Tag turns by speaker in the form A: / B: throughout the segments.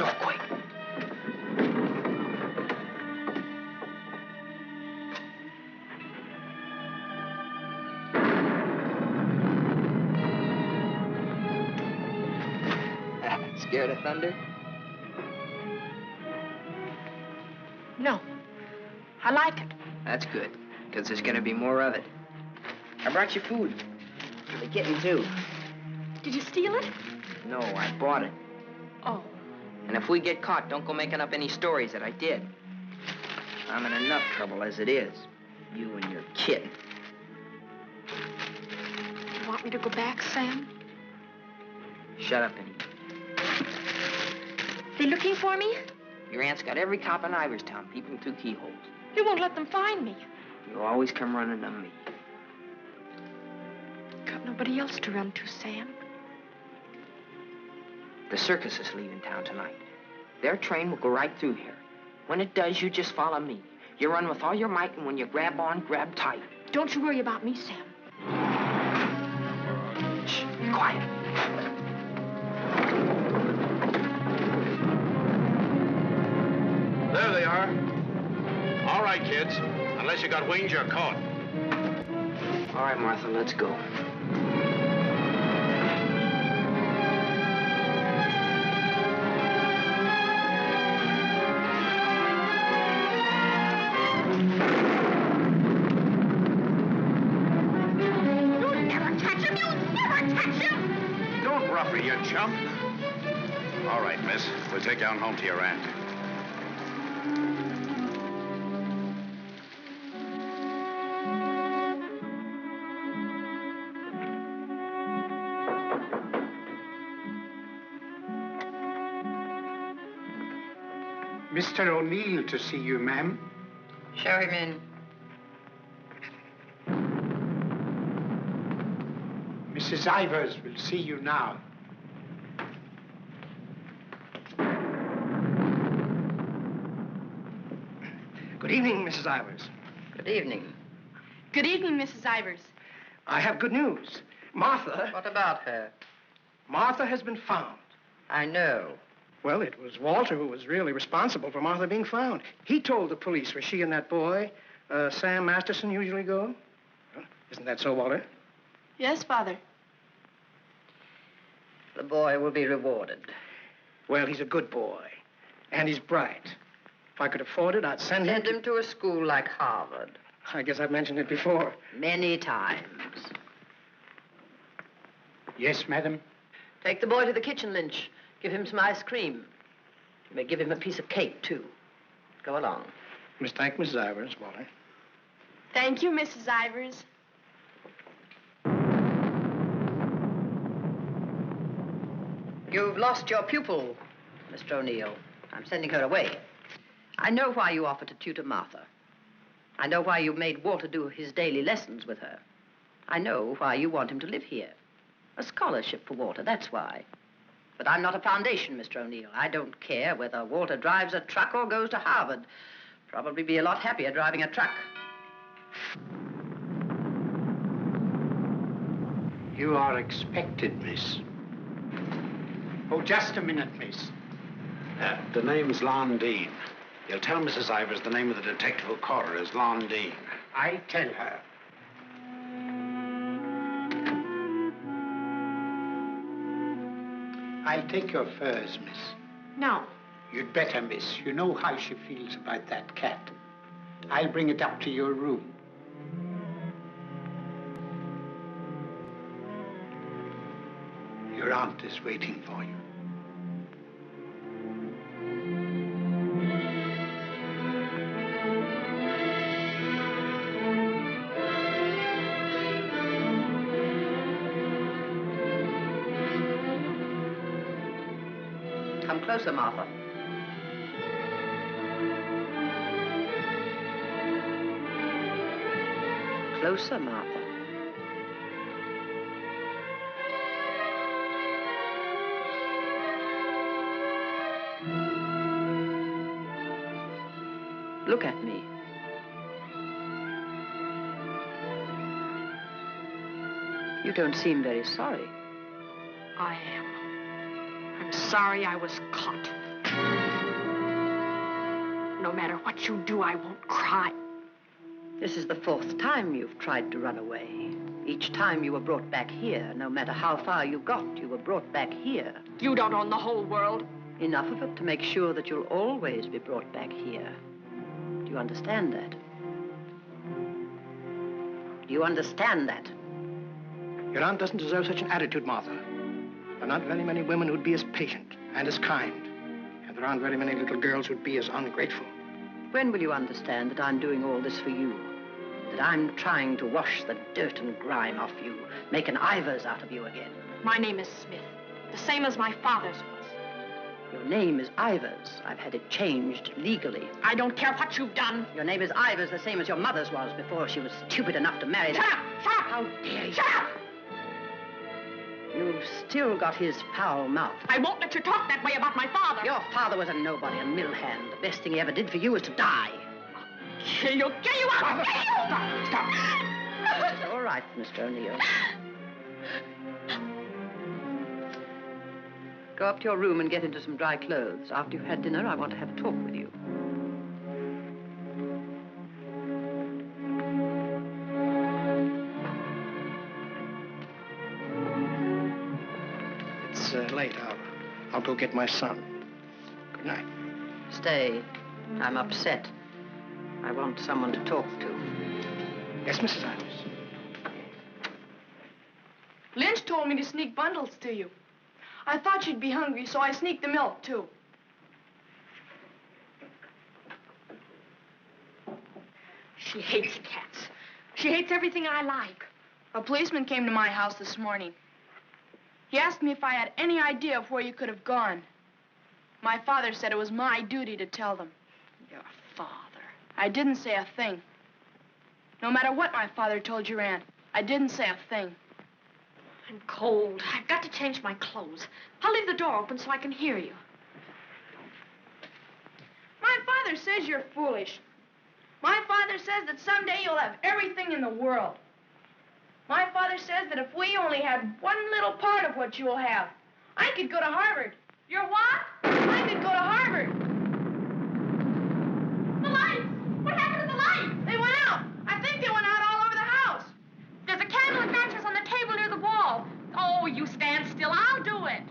A: door quick. Scared of thunder?
B: No. I like it.
A: That's good, because there's going to be more of it. I brought you food. For the kitten, too.
B: Did you steal it?
A: No, I bought it.
B: Oh.
A: And if we get caught, don't go making up any stories that I did. I'm in enough trouble as it is. You and your kitten.
B: You want me to go back, Sam?
A: Shut up and eat.
B: They looking for me?
A: Your aunt's got every cop in Iverstown peeping through keyholes.
B: You won't let them find me.
A: You always come running to me.
B: Got nobody else to run to, Sam.
A: The circus is leaving town tonight. Their train will go right through here. When it does, you just follow me. You run with all your might, and when you grab on, grab tight.
B: Don't you worry about me, Sam.
A: Shh, be quiet.
C: There they are. All right, kids. Unless you got wings, you're caught.
A: All right, Martha, let's go.
B: You'll never catch him! You'll never catch him!
C: Don't rough her, you chump. All right, miss. We'll take you on home to your aunt.
D: Mr. O'Neill to see you, ma'am.
A: Show him in.
D: Mrs. Ivers will see you now.
E: Good evening, Mrs. Ivers.
A: Good evening.
B: Good evening, Mrs. Ivers.
E: I have good news. Martha...
A: What about her?
E: Martha has been found.
A: I know.
E: Well, it was Walter who was really responsible for Martha being found. He told the police where she and that boy, Sam Masterson, usually go. Well, isn't that so, Walter?
B: Yes, Father.
A: The boy will be rewarded.
E: Well, he's a good boy. And he's bright. If I could afford it, I'd send him...
A: Send him to a school like Harvard.
E: I guess I've mentioned it before.
A: Many times.
D: Yes, madam.
F: Take the boy to the kitchen, Lynch. Give him some ice cream. You may give him a piece of cake, too. Go along.
E: Miss, thank Mrs. Ivers, Walter.
B: Thank you, Mrs. Ivers.
F: You've lost your pupil, Mr. O'Neill. I'm sending her away. I know why you offered to tutor Martha. I know why you made Walter do his daily lessons with her. I know why you want him to live here. A scholarship for Walter, that's why. But I'm not a foundation, Mr. O'Neill. I don't care whether Walter drives a truck or goes to Harvard. Probably be a lot happier driving a truck.
D: You are expected, miss. Oh, just a minute, miss.
C: The name's Lon Dean. You'll tell Mrs. Ivers the name of the detective who caught her is Lon Dean.
D: I'll tell her. I'll take your furs, miss.
B: No.
D: You'd better, miss. You know how she feels about that cat. I'll bring it up to your room. Your aunt is waiting for you.
F: Come closer, Martha. Closer, Martha. Look at me. You don't seem very sorry.
B: I am. I'm sorry I was caught. No matter what you do, I won't cry.
F: This is the 4th time you've tried to run away. Each time you were brought back here. No matter how far you got, you were brought back here.
B: You don't own the whole world.
F: Enough of it to make sure that you'll always be brought back here. Do you understand that? Do you understand that?
E: Your aunt doesn't deserve such an attitude, Martha. There are not very many women who'd be as patient and as kind. And there aren't very many little girls who'd be as ungrateful.
F: When will you understand that I'm doing all this for you? That I'm trying to wash the dirt and grime off you, make an Ivers out of you again?
B: My name is Smith, the same as my father's was.
F: Your name is Ivers. I've had it changed legally.
B: I don't care what you've done.
F: Your name is Ivers, the same as your mother's was before she was stupid enough to marry
B: Shut
F: that.
B: up! Shut up!
F: How dare you?
B: Shut up!
F: You've still got his foul mouth.
B: I won't let you talk that way about my father.
F: Your father was a nobody, a mill hand. The best thing he ever did for you was to die.
B: Kill you! Kill you! I'll kill you!
C: Stop!
F: It's all right, Mr. O'Neill. Go up to your room and get into some dry clothes. After you've had dinner, I want to have a talk with you.
E: It's late. I'll go get my son. Good night.
F: Stay. I'm upset. I want someone to talk to.
E: Yes, Mrs. Ivers.
G: Lynch told me to sneak bundles to you. I thought you'd be hungry, so I sneaked the milk, too.
B: She hates cats. She hates everything I like.
G: A policeman came to my house this morning. He asked me if I had any idea of where you could have gone. My father said it was my duty to tell them.
B: Your father.
G: I didn't say a thing. No matter what my father told your aunt, I didn't say a thing.
B: I'm cold. I've got to change my clothes. I'll leave the door open so I can hear you.
G: My father says you're foolish. My father says that someday you'll have everything in the world. My father says that if we only had one little part of what you will have, I could go to Harvard. You're what? I could go to Harvard. The lights! What happened to the lights? They went out. I think they went out all over the house.
B: There's a candle and matches on the table near the wall. Oh, you stand still. I'll do it.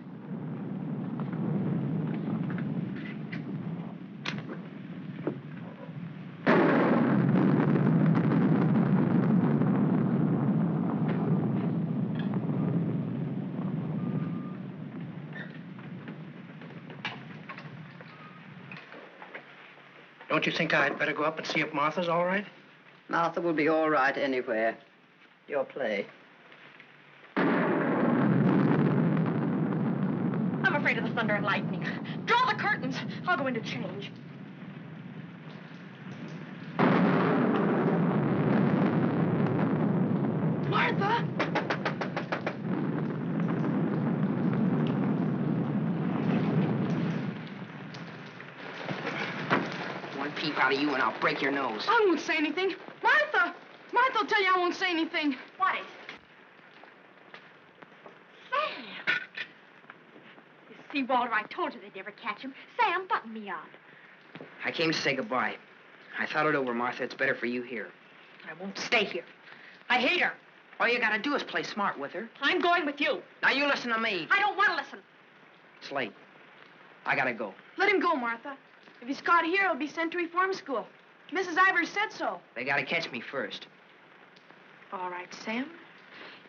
E: Don't you think I'd better go up and see if Martha's all right?
F: Martha will be all right anywhere. Your play.
B: I'm afraid of the thunder and lightning. Draw the curtains. I'll go in to change.
G: Martha!
A: One peep out of you and I'll break your nose.
G: I won't say anything. Martha! Martha will tell you I won't say anything.
B: What is it? Sam! You see, Walter, I told you they'd never catch him. Sam, button me up.
A: I came to say goodbye. I thought it over, Martha. It's better for you here.
B: I won't stay here. I hate her.
A: All you gotta do is play smart with her.
B: I'm going with you.
A: Now you listen to me.
B: I don't want to listen.
A: It's late. I gotta go.
G: Let him go, Martha. If he's caught here, he'll be sent to reform school. Mrs. Ivers said so.
A: They gotta catch me first.
B: All right, Sam.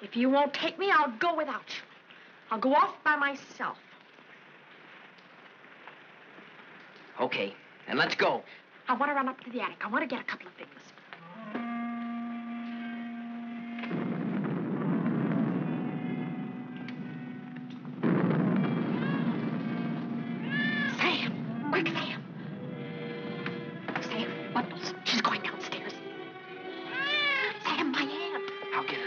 B: If you won't take me, I'll go without you. I'll go off by myself.
A: Okay, then let's go.
B: I want to run up to the attic. I want to get a couple of things. Sam! Quick, Sam! Sam, bundles. She's going downstairs. Sam, my aunt.
A: I'll get her.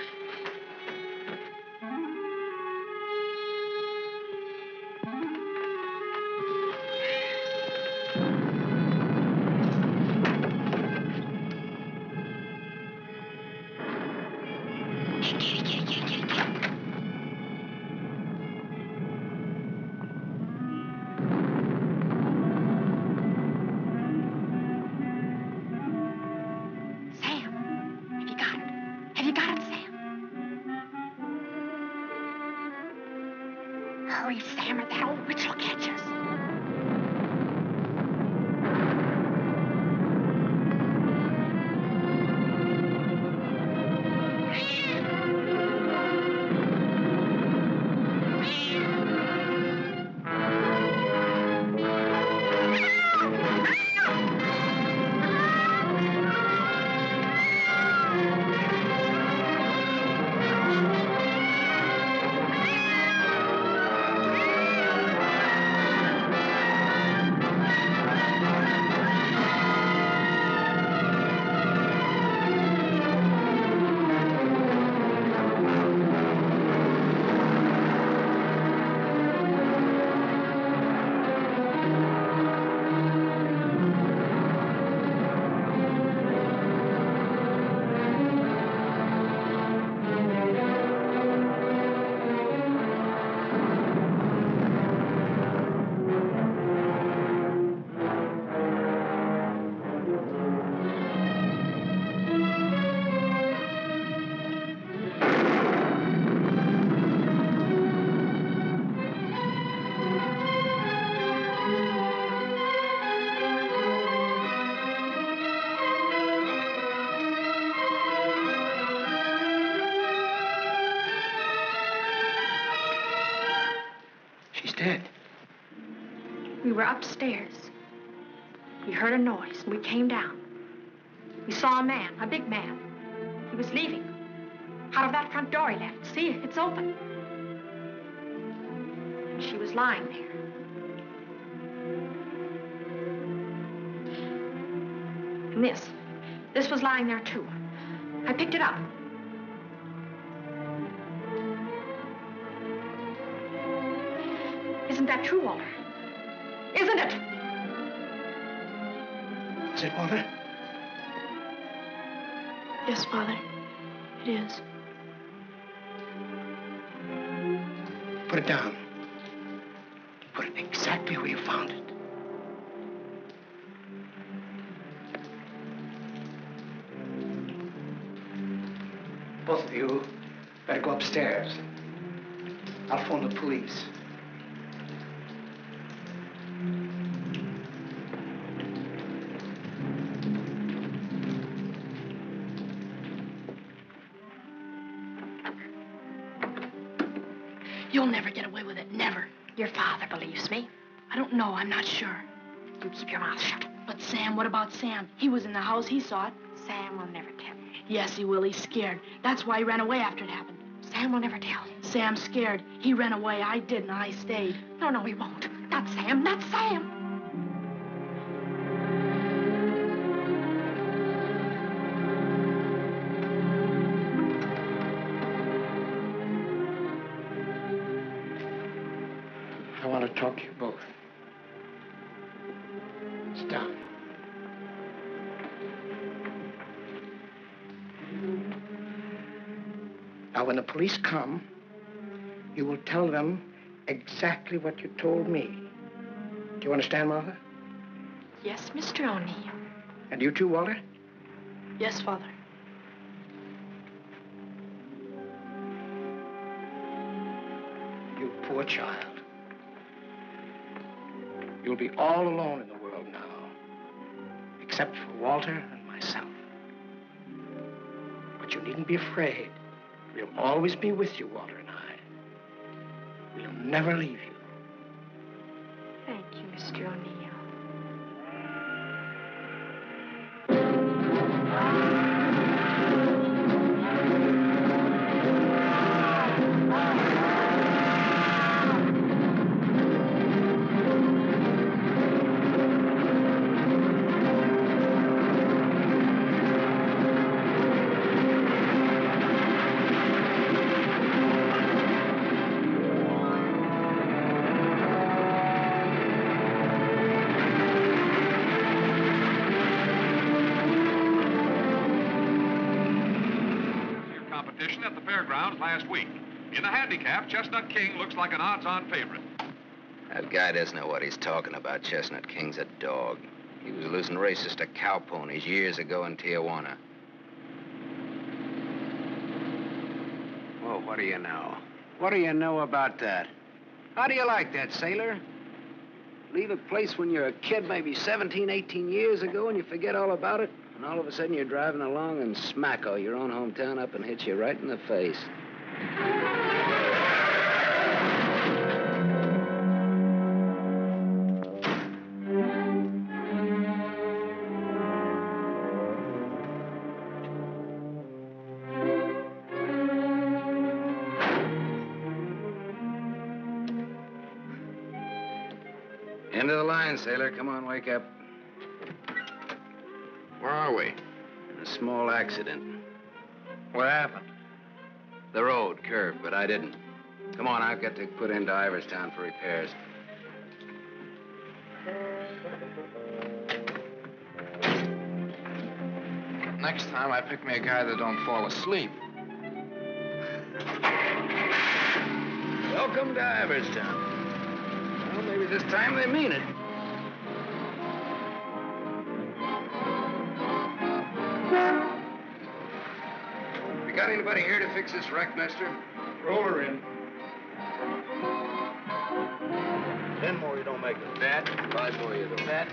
B: Hurry, Sam, or that old witch will catch us. We were upstairs. We heard a noise, and we came down. We saw a man, a big man. He was leaving. Out of that front door he left. See, it's open. And she was lying there. And this was lying there, too. I picked it up. Isn't that true, Walter? Isn't it?
E: Is it, Walter?
B: Yes, Father. It is.
E: Put it down. Put it exactly where you found it. Both of you better go upstairs. I'll phone the police.
B: You'll never get away with it, never. Your father believes me. I don't know, I'm not sure. You keep your mouth shut. But Sam, what about Sam? He was in the house, he saw it.
A: Sam will never tell you.
B: Yes, he will, he's scared. That's why he ran away after it happened.
A: Sam will never tell you.
B: Sam's scared. He ran away, I didn't, I stayed.
A: No, he won't. Not Sam, not Sam.
E: I want to talk to you both. Sit down. Now, when the police come, you will tell them exactly what you told me. Do you understand, Martha?
B: Yes, Mr. O'Neill.
E: And you too, Walter?
B: Yes, Father.
E: You poor child. You'll be all alone in the world now, except for Walter and myself. But you needn't be afraid. We'll always be with you, Walter and I. We'll never leave you.
A: Thank you, Mr. O'Neill.
H: At the fairgrounds last week. In the handicap, Chestnut King looks like an odds-on favorite.
I: That guy doesn't know what he's talking about. Chestnut King's a dog. He was losing races to cow ponies years ago in Tijuana.
C: Well, what do you know? What do you know about that? How do you like that, sailor? Leave a place when you're a kid, maybe 17, 18 years ago, and you forget all about it, and all of a sudden you're driving along and smack-o, your own hometown up and hits you right in the face. End of the line, sailor. Come on, wake up.
I: Where are we?
C: In a small accident.
I: What happened? The road curved, but I didn't. Come on, I've got to put into Iverstown for repairs.
J: Next time, I pick me a guy that don't fall asleep.
I: Welcome to Iverstown. Well, maybe this time they mean it. You got anybody here to fix this wreck, mister?
E: Roll her in.
C: 10 more, you don't make it.
I: That? 5 more, you don't.
C: That?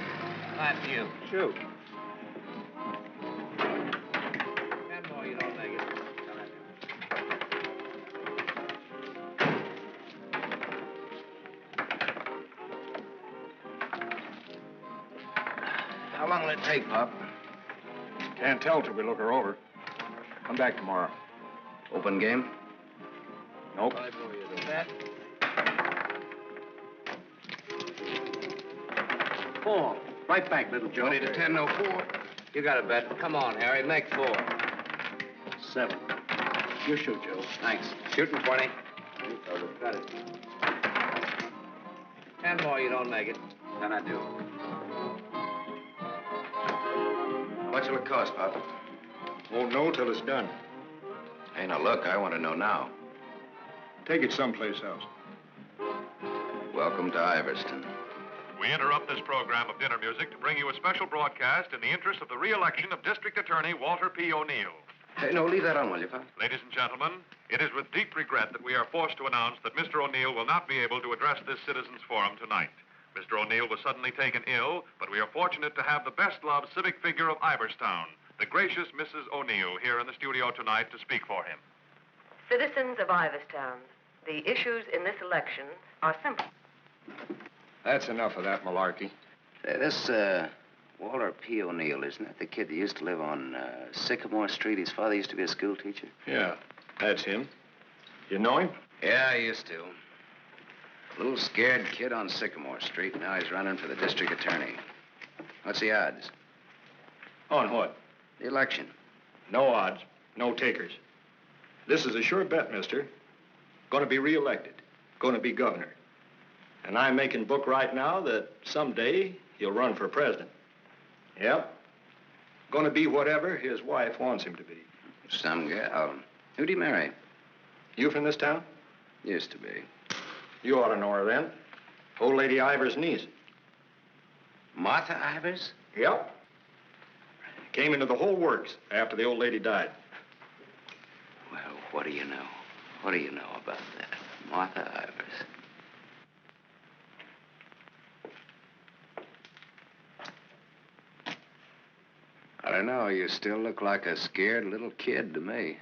C: Not you.
E: Shoot.
C: 10 more, you don't make it. How long will it take, Pop?
E: Can't tell till we look her over. Come back tomorrow.
I: Open game?
E: Nope.
C: 5 more, you don't. That? 4. Right back, little Joe.
I: 20 to 10, no 4.
C: You got a bet. Come on, Harry, make 4. 7. You shoot, Joe.
I: Thanks. Shooting 20.
C: You fellas got it. 10 more, you don't make it.
I: Then I do. How much will it cost, Pop?
E: Won't know till it's done.
I: Hey, now look, I want to know now.
E: Take it someplace else.
I: Welcome to Iverstown.
H: We interrupt this program of dinner music to bring you a special broadcast in the interest of the re-election of District Attorney Walter P. O'Neill.
I: Hey, no, leave that on, will you, Pop?
H: Ladies and gentlemen, it is with deep regret that we are forced to announce that Mr. O'Neill will not be able to address this citizens' forum tonight. Mr. O'Neill was suddenly taken ill, but we are fortunate to have the best-loved civic figure of Iverstown, the gracious Mrs. O'Neill, here in the studio tonight to speak for him.
K: Citizens of Iverstown, the issues in this election are simple.
E: That's enough of that malarkey.
I: Say, this, Walter P. O'Neill, isn't that the kid that used to live on Sycamore Street? His father used to be a school teacher.
E: Yeah, that's him. You know him?
I: Yeah, I used to. A little scared kid on Sycamore Street. Now he's running for the district attorney. What's the odds?
E: On what?
I: The election.
E: No odds, no takers. This is a sure bet, mister. Gonna be reelected. Gonna be governor. And I'm making book right now that someday he'll run for president. Yep. Gonna be whatever his wife wants him to be.
I: Some gal. Who'd he marry?
E: You from this town?
I: Used to be.
E: You ought to know her then. Old Lady Ivers' niece.
I: Martha Ivers?
E: Yep. Came into the whole works after the old lady died.
I: Well, what do you know? What do you know about that? Martha Ivers. I don't know. You still look like a scared little kid to me.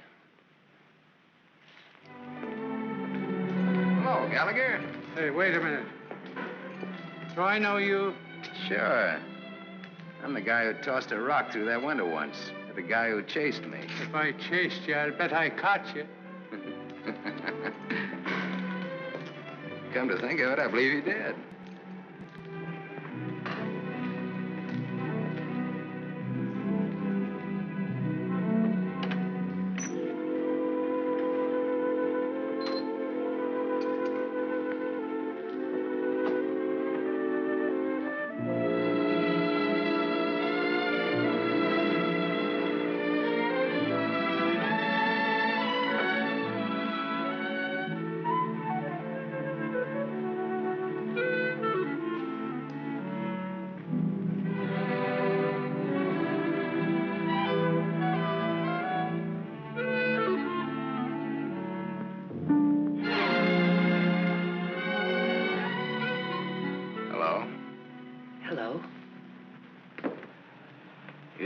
I: Hello, Gallagher.
D: Hey, wait a minute. Do I know you?
I: Sure. I'm the guy who tossed a rock through that window once. The guy who chased me.
D: If I chased you, I'll bet I caught you.
I: Come to think of it, I believe you did.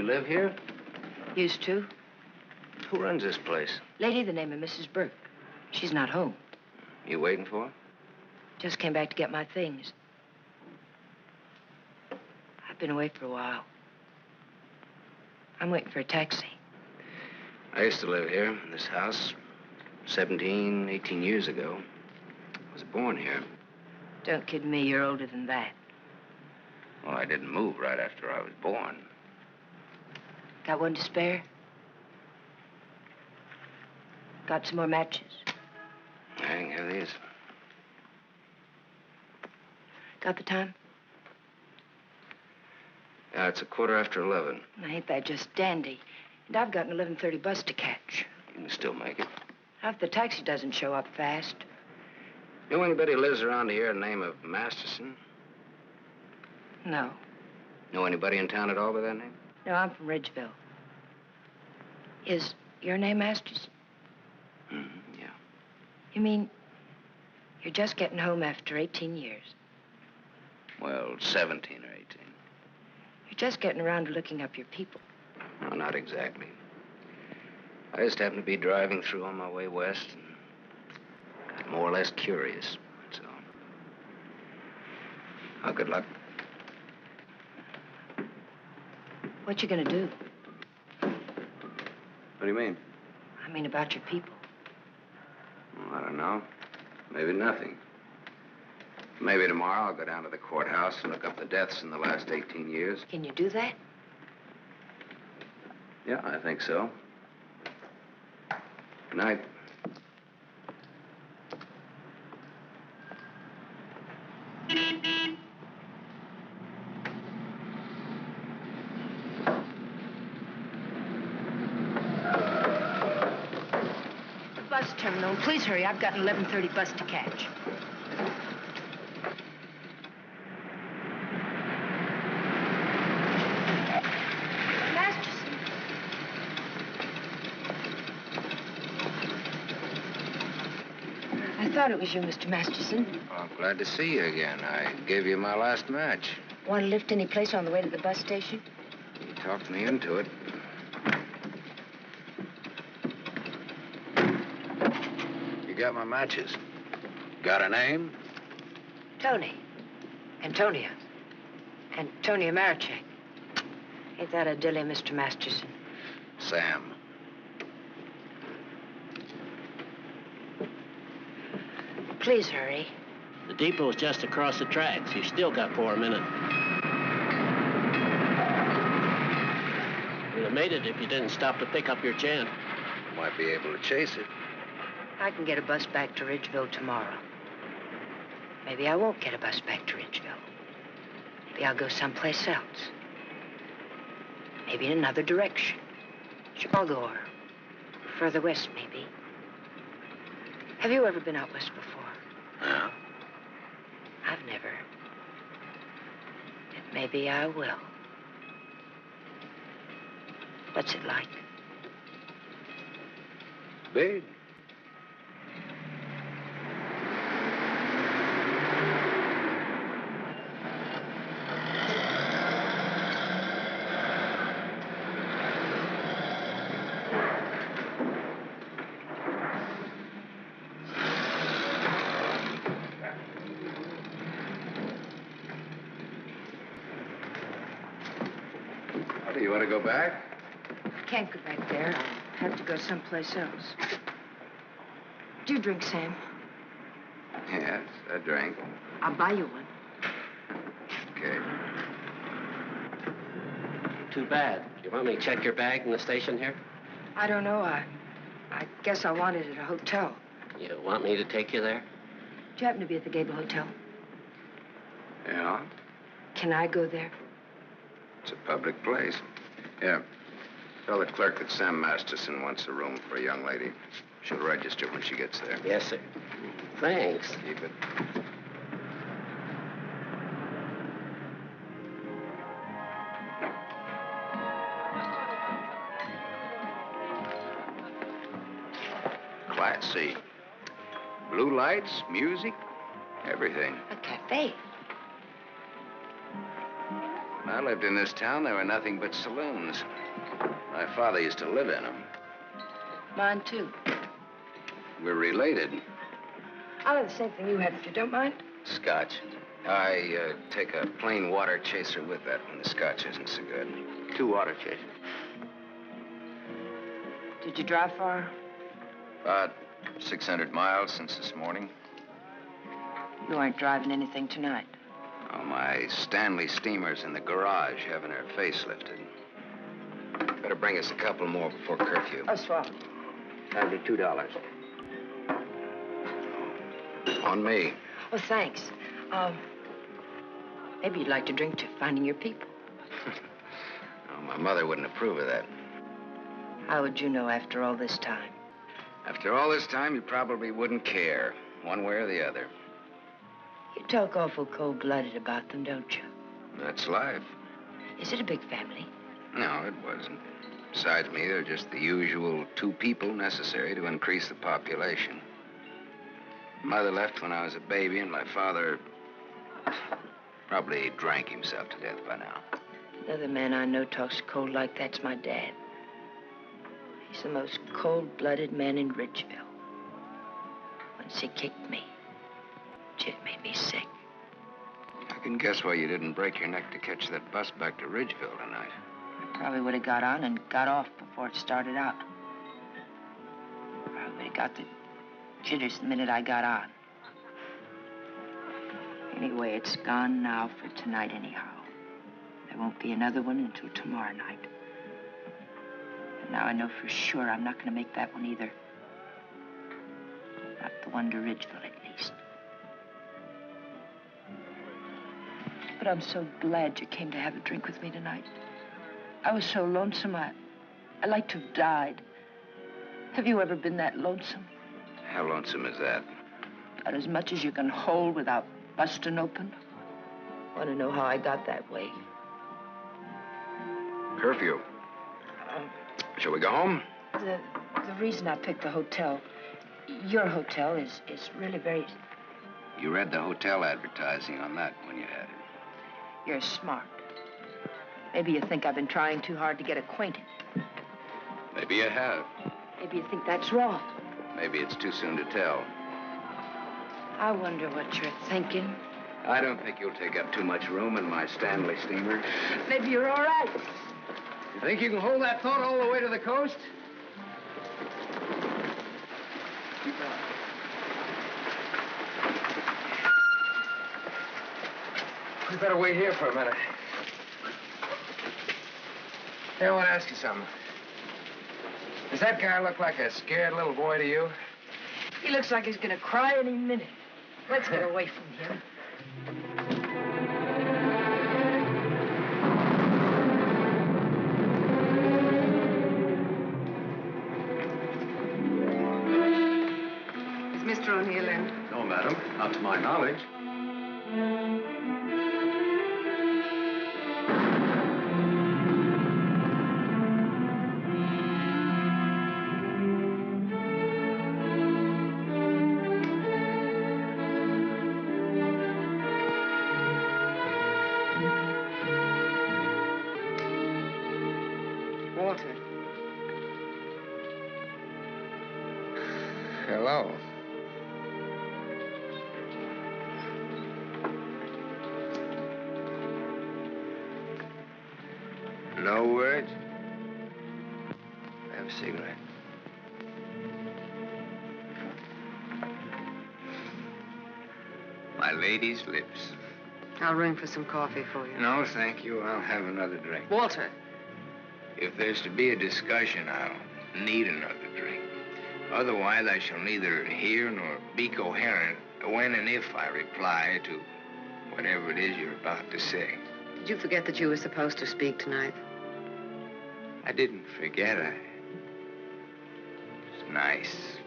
C: You live here?
A: Used to.
C: Who runs this place?
A: Lady, the name of Mrs. Burke. She's not home.
C: You waiting for her?
A: Just came back to get my things. I've been away for a while. I'm waiting for a taxi.
C: I used to live here in this house 17, 18 years ago. I was born here.
A: Don't kid me, you're older than that.
C: Well, I didn't move right after I was born.
A: Got one to spare? Got some more matches?
C: I can have these.
A: Got the time?
C: Yeah, it's 11:15.
A: Now, ain't that just dandy? And I've got an 11:30 bus to catch.
C: You can still make it.
A: If the taxi doesn't show up fast.
C: Know anybody who lives around here the name of Masterson?
A: No.
C: Know anybody in town at all by that name?
A: No, I'm from Ridgeville. Is your name Masterson?
C: Yeah.
A: You mean you're just getting home after 18 years?
C: Well, 17 or 18.
A: You're just getting around to looking up your people.
C: No, not exactly. I just happened to be driving through on my way west and got more or less curious, that's all. Oh, good luck.
A: What you gonna do?
C: What do you mean?
A: I mean about your people.
C: Well, I don't know. Maybe nothing. Maybe tomorrow I'll go down to the courthouse and look up the deaths in the last 18 years.
A: Can you do that?
C: Yeah, I think so. Good night.
A: The bus terminal. Please hurry. I've got an 11:30 bus to catch. I thought it was you, Mr. Masterson.
C: Well, I'm glad to see you again. I gave you my last match.
A: Want to lift any place on the way to the bus station?
C: You talked me into it. You got my matches. Got a name?
A: Tony. Antonia. Antonia Marichek. Ain't that a dilly, Mr. Masterson?
C: Sam.
A: Please hurry.
L: The depot's just across the tracks. You still got 4 minutes. You'd have made it if you didn't stop to pick up your gent.
C: Might be able to chase it.
A: I can get a bus back to Ridgeville tomorrow. Maybe I won't get a bus back to Ridgeville. Maybe I'll go someplace else. Maybe in another direction. Chicago or further west, maybe. Have you ever been out west before?
C: No.
A: I've never. But maybe I will. What's it like?
C: Big. You want to go back?
A: I can't go back there. I'll have to go someplace else. Do you drink, Sam?
C: Yes, I drank.
A: I'll buy you one.
C: Okay.
L: Too bad. You want me to check your bag in the station here?
A: I don't know. I guess I want it at a hotel.
L: You want me to take you there?
A: Do you happen to be at the Gable Hotel?
C: Yeah?
A: Can I go there?
C: It's a public place. Yeah. Tell the clerk that Sam Masterson wants a room for a young lady. She'll register when she gets there.
L: Yes, sir. Thanks.
C: Keep it. Class C. Blue lights, music, everything.
A: A cafe.
I: When I lived in this town, there were nothing but saloons. My father used to live in them.
A: Mine, too.
I: We're related.
A: I'll have the same thing you had, if you don't mind.
I: Scotch. I take a plain water chaser with that when the scotch isn't so good. 2 water chasers.
A: Did you drive far?
I: About 600 miles since this morning.
A: You aren't driving anything tonight.
I: Oh, my Stanley steamer's in the garage having her face lifted. Better bring us a couple more before curfew.
A: Oh, swell.
C: That'll be $2.
I: On me.
A: Oh, thanks. Maybe you'd like to drink to finding your people.
I: Oh, my mother wouldn't approve of that.
A: How would you know after all this time?
I: After all this time, you probably wouldn't care, one way or the other.
A: You talk awful cold-blooded about them, don't you?
I: That's life.
A: Is it a big family?
I: No, it wasn't. Besides me, there are just the usual 2 people necessary to increase the population. Mother left when I was a baby, and my father probably drank himself to death by now.
A: Another man I know talks cold like that's my dad. He's the most cold-blooded man in Ridgeville. Once he kicked me. It made me sick.
I: I can guess why you didn't break your neck to catch that bus back to Ridgeville tonight.
A: I probably would have got on and got off before it started out. Probably would have got the jitters the minute I got on. Anyway, it's gone now for tonight anyhow. There won't be another one until tomorrow night. And now I know for sure I'm not going to make that one either. Not the one to Ridgeville, at least. But I'm so glad you came to have a drink with me tonight. I was so lonesome, I'd like to have died. Have you ever been that lonesome?
I: How lonesome is that?
A: About as much as you can hold without busting open. Want to know how I got that way?
I: Curfew. Shall we go home?
A: The reason I picked the hotel, your hotel, is really very...
I: You read the hotel advertising on that when you had it.
A: You're smart. Maybe you think I've been trying too hard to get acquainted.
I: Maybe you have.
A: Maybe you think that's wrong.
I: Maybe it's too soon to tell.
A: I wonder what you're thinking.
I: I don't think you'll take up too much room in my Stanley steamer.
A: Maybe you're all right.
C: You think you can hold that thought all the way to the coast?
J: We better wait here for a minute. Hey, I want to ask you something. Does that guy look like a scared little boy to you?
A: He looks like he's gonna cry any minute. Let's get away from him.
K: Is Mr. O'Neill in?
E: No, madam. Not to my knowledge.
K: Walter.
J: Hello. No words? Have a cigarette. My lady's lips.
K: I'll ring for some coffee for you.
J: No, thank you. I'll have another drink.
K: Walter.
J: If there's to be a discussion, I'll need another drink. Otherwise, I shall neither hear nor be coherent when and if I reply to whatever it is you're about to say.
K: Did you forget that you were supposed to speak tonight?
J: I didn't forget. It's nice.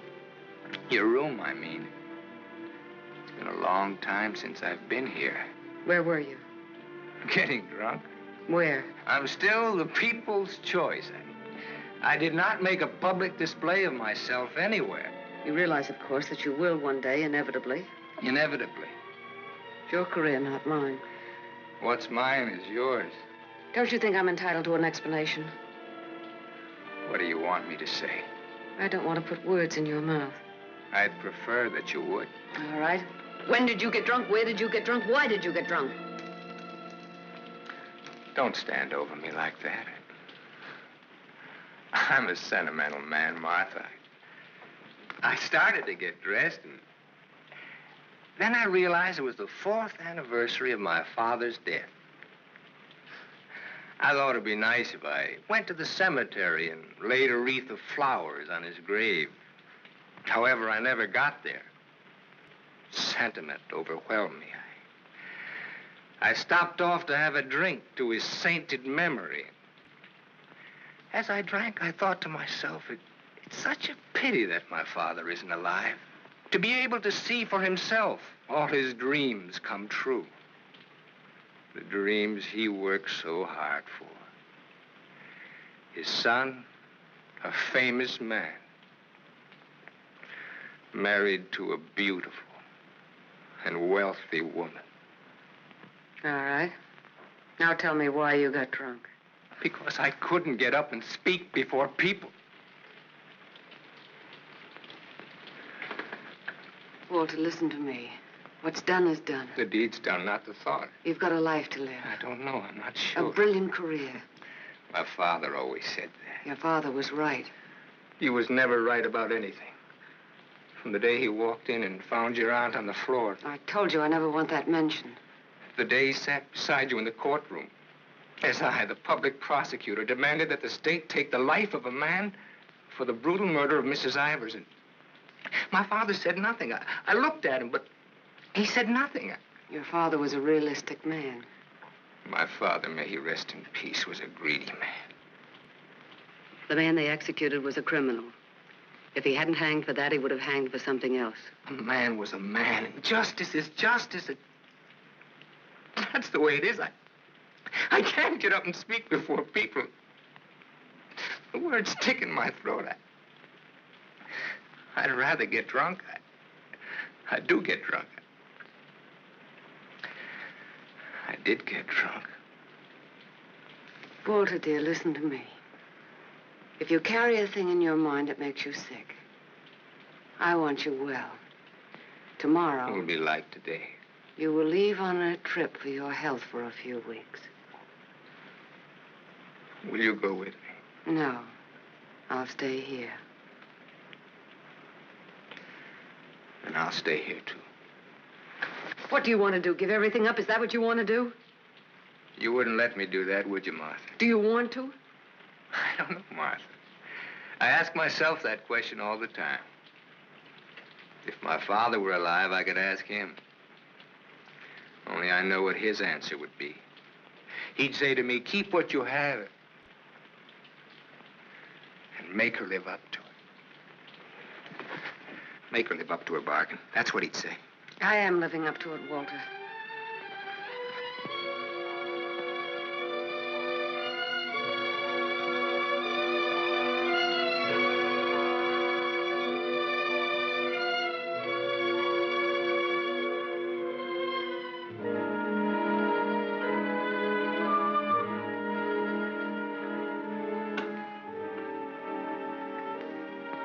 J: Your room, I mean. It's been a long time since I've been here.
K: Where were you?
J: Getting drunk.
K: Where?
J: I'm still the people's choice. I did not make a public display of myself anywhere.
K: You realize, of course, that you will one day, inevitably.
J: Inevitably.
K: It's your career, not mine.
J: What's mine is yours.
M: Don't you think I'm entitled to an explanation?
J: What do you want me to say?
M: I don't want to put words in your mouth.
J: I'd prefer that you would.
M: All right. When did you get drunk? Where did you get drunk? Why did you get drunk?
J: Don't stand over me like that. I'm a sentimental man, Martha. I started to get dressed, and then I realized it was the 4th anniversary of my father's death. I thought it'd be nice if I went to the cemetery and laid a wreath of flowers on his grave. However, I never got there. Sentiment overwhelmed me. I stopped off to have a drink to his sainted memory. As I drank, I thought to myself, it's such a pity that my father isn't alive. To be able to see for himself all his dreams come true. The dreams he worked so hard for. His son, a famous man, married to a beautiful and wealthy woman.
M: All right. Now tell me why you got drunk.
J: Because I couldn't get up and speak before people.
M: Walter, listen to me. What's done is done.
J: The deed's done, not the thought.
M: You've got a life to live.
J: I don't know. I'm not sure.
M: A brilliant career.
J: My father always said that.
M: Your father was right.
J: He was never right about anything. From the day he walked in and found your aunt on the floor.
M: I told you I never want that mentioned.
J: The day he sat beside you in the courtroom. As I, the public prosecutor, demanded that the state take the life of a man for the brutal murder of Mrs. Ivers. And my father said nothing. I looked at him, but he said nothing.
M: Your father was a realistic man.
J: My father, may he rest in peace, was a greedy man.
M: The man they executed was a criminal. If he hadn't hanged for that, he would have hanged for something else.
J: A man was a man, and justice is justice. That's the way it is. I can't get up and speak before people. The words stick in my throat. I'd rather get drunk. I do get drunk. I did get drunk.
M: Walter, dear, listen to me. If you carry a thing in your mind that makes you sick, I want you well. Tomorrow...
J: It will be like today.
M: You will leave on a trip for your health for a few weeks.
J: Will you go with me?
M: No. I'll stay here.
J: And I'll stay here, too.
M: What do you want to do? Give everything up? Is that what you want to do?
J: You wouldn't let me do that, would you, Martha?
M: Do you want to?
J: I don't know, Martha. I ask myself that question all the time. If my father were alive, I could ask him. Only I know what his answer would be. He'd say to me, keep what you have and make her live up to it. Make her live up to her bargain. That's what he'd say.
M: I am living up to it, Walter.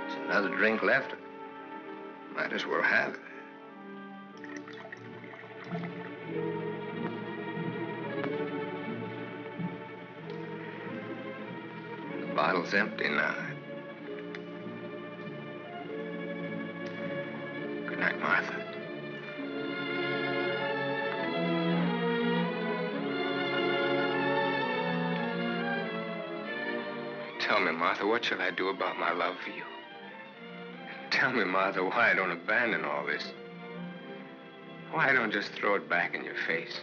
J: There's another drink left. Might as well have it. The bottle's empty now. Good night, Martha. Tell me, Martha, what shall I do about my love for you? Tell me, Martha, why I don't abandon all this. Why I don't just throw it back in your face.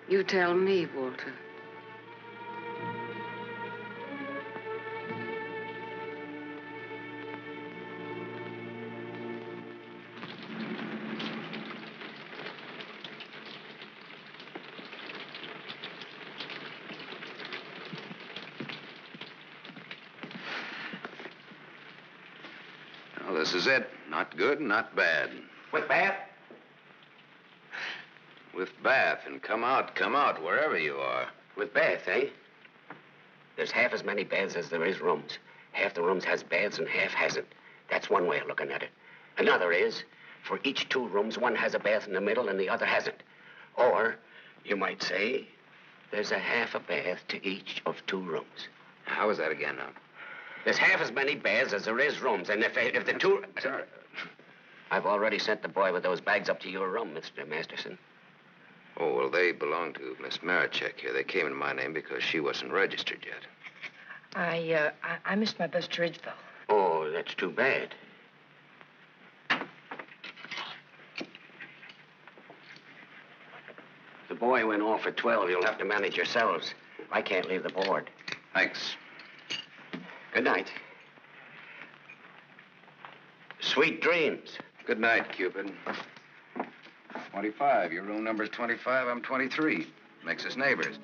M: You tell me, Walter.
I: Well, this is it. Not good, not bad.
J: What, bad?
I: With bath and come out, wherever you are.
N: With bath, eh? There's half as many baths as there is rooms. Half the rooms has baths and half hasn't. That's one way of looking at it. Another is, for each 2 rooms, one has a bath in the middle and the other hasn't. Or, you might say, there's a half a bath to each of 2 rooms.
I: How is that again now?
N: There's half as many baths as there is rooms, and if the 2...
I: Sorry.
N: I've already sent the boy with those bags up to your room, Mr. Masterson.
I: Oh, well, they belong to Miss Marichek here. They came in my name because she wasn't registered yet.
A: I missed my bus to Ridgeville.
N: Oh, that's too bad. The boy went off at 12. You'll have to manage yourselves. I can't leave the board.
I: Thanks.
N: Good night. Sweet dreams.
I: Good night, Cupid. 25. Your room number's 25. I'm 23. Makes us neighbors.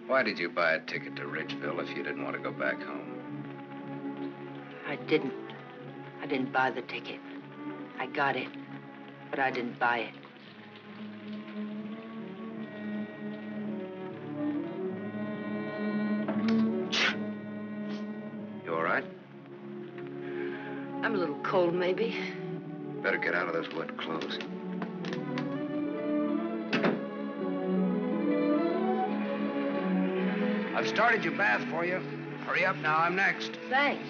I: Why did you buy a ticket to Ridgeville if you didn't want to go back home?
A: I didn't. I didn't buy the ticket. I got it, but I didn't buy it.
I: You all right?
A: I'm a little cold, maybe.
I: Better get out of those wet clothes. I've started your bath for you. Hurry up now, I'm next.
A: Thanks.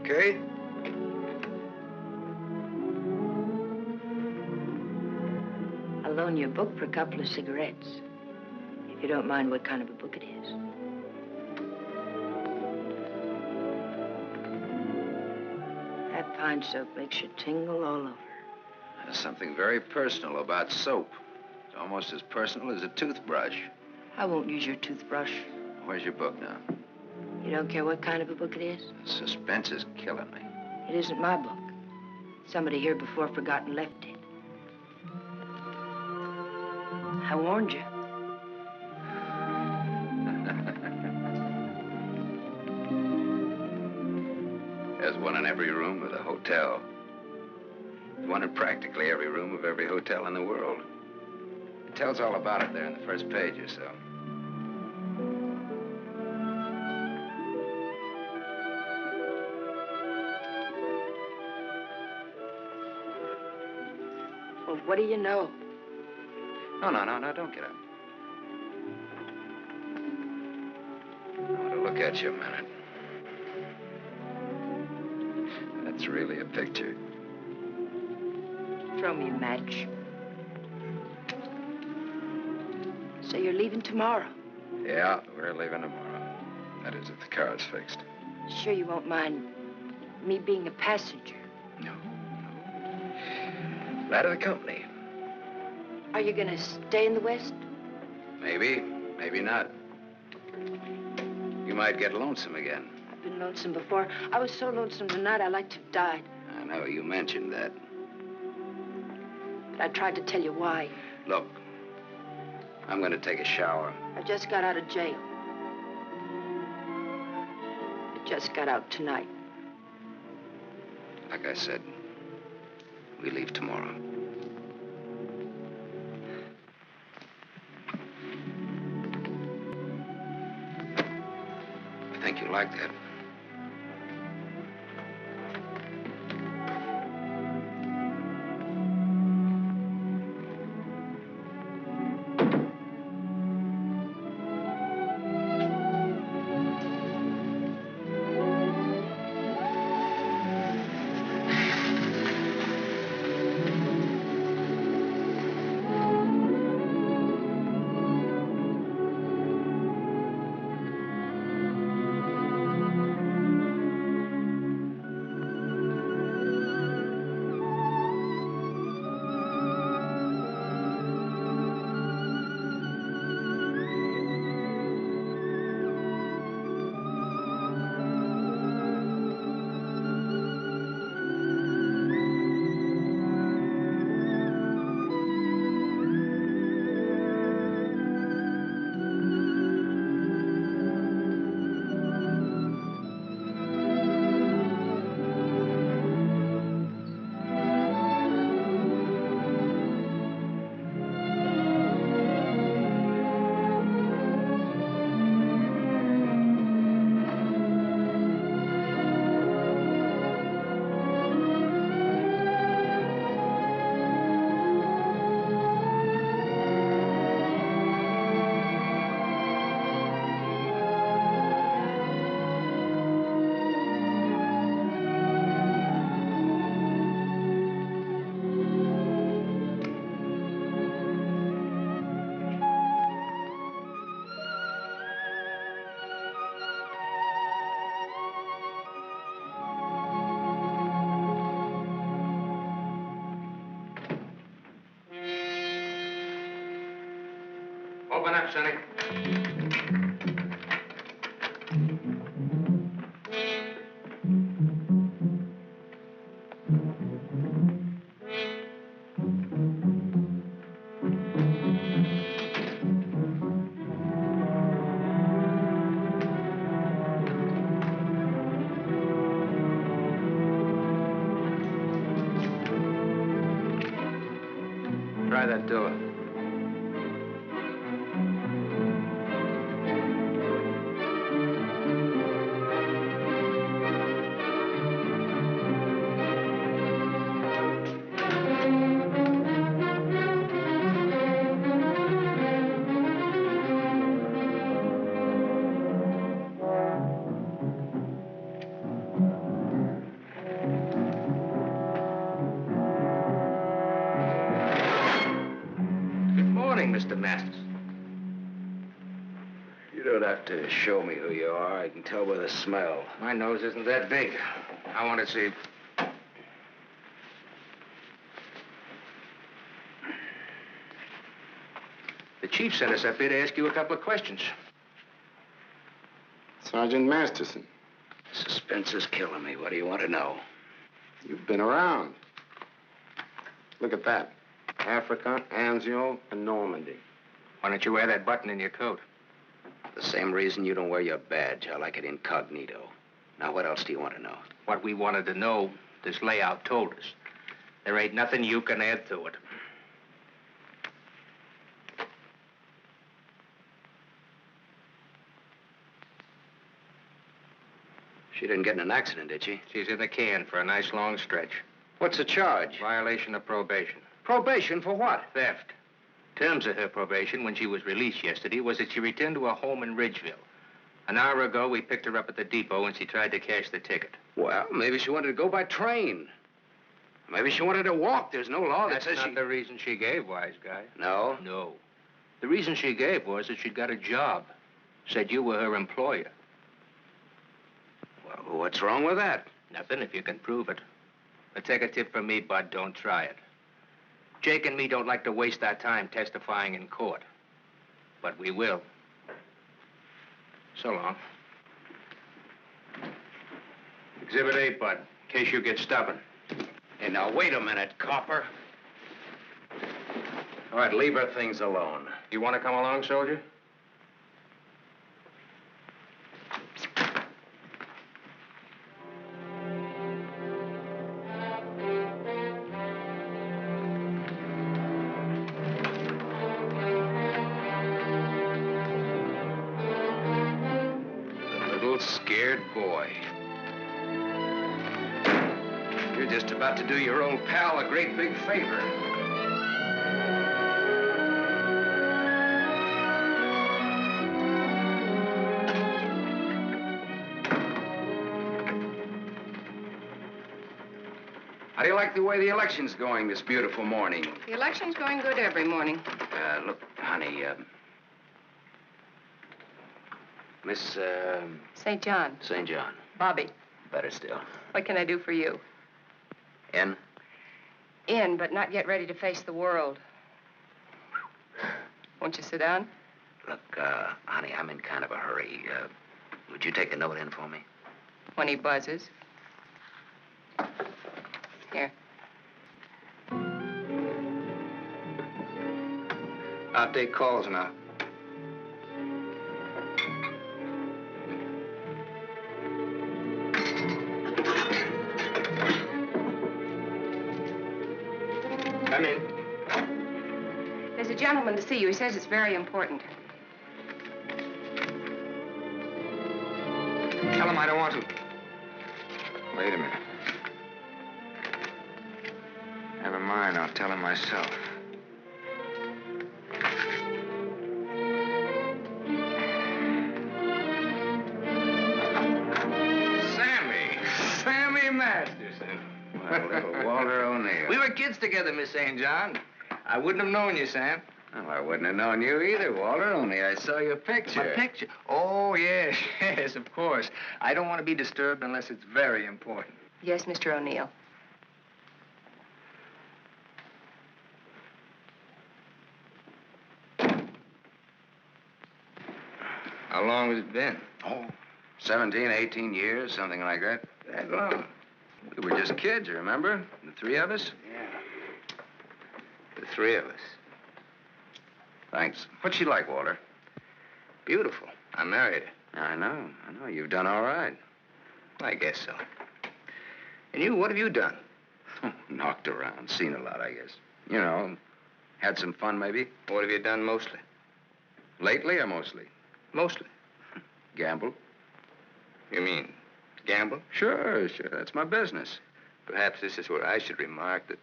I: Okay?
A: I'll loan you a book for a couple of cigarettes. If you don't mind what kind of a book it is. That pine soap makes you tingle all over.
I: There's something very personal about soap. It's almost as personal as a toothbrush.
A: I won't use your toothbrush.
I: Where's your book now?
A: You don't care what kind of a book it is?
I: Suspense is killing me.
A: It isn't my book. Somebody here before forgot and left it. I warned you.
I: There's one in every room of the hotel. There's one in practically every room of every hotel in the world. It tells all about it there in the first page or so.
A: Well, what do you know?
I: No, don't get up. I want to look at you a minute. That's really a picture.
A: Throw me a match. So you're leaving tomorrow?
I: Yeah, we're leaving tomorrow. That is, if the car's fixed.
A: Sure you won't mind me being a passenger?
I: No. Glad of the company.
A: Are you gonna stay in the West?
I: Maybe, maybe not. You might get lonesome again.
A: I've been lonesome before. I was so lonesome tonight I'd like to have died.
I: I know, you mentioned that.
A: But I tried to tell you why.
I: Look, I'm gonna take a shower.
A: I just got out of jail. I just got out tonight.
I: Like I said, we leave tomorrow. I think you like that.
J: Open up, Sonny. Try that door. Mr. Masterson.
C: You don't have to show me who you are. I can tell by the smell.
J: My nose isn't that big. I want to see. The chief sent us up here to ask you a couple of questions.
I: Sergeant Masterson.
C: Suspense is killing me. What do you want to know?
I: You've been around. Look at that. Africa, Anzio, and Normandy.
J: Why don't you wear that button in your coat?
C: The same reason you don't wear your badge. I like it incognito. Now, what else do you want to know?
J: What we wanted to know, this layout told us. There ain't nothing you can add to it.
C: She didn't get in an accident, did she?
J: She's in the can for a nice long stretch.
C: What's the charge?
J: Violation of probation.
C: Probation for what?
J: Theft. Terms of her probation when she was released yesterday was that she returned to her home in Ridgeville. An hour ago, we picked her up at the depot and she tried to cash the ticket.
C: Well, maybe she wanted to go by train. Maybe she wanted to walk. There's no law that says
J: That's not the reason she gave, wise guy.
C: No?
J: No. The reason she gave was that she'd got a job. Said you were her employer.
C: Well, what's wrong with that?
J: Nothing if you can prove it. But take a tip from me, Bud, don't try it. Jake and me don't like to waste our time testifying in court. But we will. So long. Exhibit 8, Bud, in case you get stubborn.
C: Hey, now, wait a minute, copper. All right, leave her things alone.
J: You want to come along, soldier?
C: Scared boy. You're just about to do your old pal a great big favor. How do you like the way the election's going this beautiful morning?
M: The election's going good every morning.
C: Look, honey, Miss,
M: St. John.
C: St. John.
M: Bobby.
C: Better still.
M: What can I do for you?
C: In?
M: In, but not yet ready to face the world. Won't you sit down?
C: Look, honey, I'm in kind of a hurry. Would you take a note in for me?
M: When he buzzes. Here.
J: I'll take calls now. Come in.
M: There's a gentleman to see you. He says it's very important.
J: Tell him I don't want to. Wait a minute. Never mind, I'll tell him myself. Sammy Masterson.
C: Well, little Walter O'Neill.
J: We were kids together, Miss St. John. I wouldn't have known you, Sam.
C: Well, I wouldn't have known you either, Walter, only I saw your picture.
J: My picture? Oh, yes, yes, of course. I don't want to be disturbed unless it's very important.
M: Yes, Mr. O'Neill.
J: How long has it been?
I: Oh, 17, 18 years, something like that.
J: That long?
I: We were just kids, you remember? The three of us?
J: Yeah. The three of us.
I: Thanks. What's she like, Walter?
J: Beautiful. I married her.
I: I know. You've done all right.
J: I guess so. And you, what have you done?
I: Knocked around, seen a lot, I guess. You know, had some fun, maybe.
J: What have you done mostly?
I: Lately or mostly?
J: Mostly.
I: Gamble.
J: You mean gamble?
I: Sure. That's my business.
J: Perhaps this is where I should remark that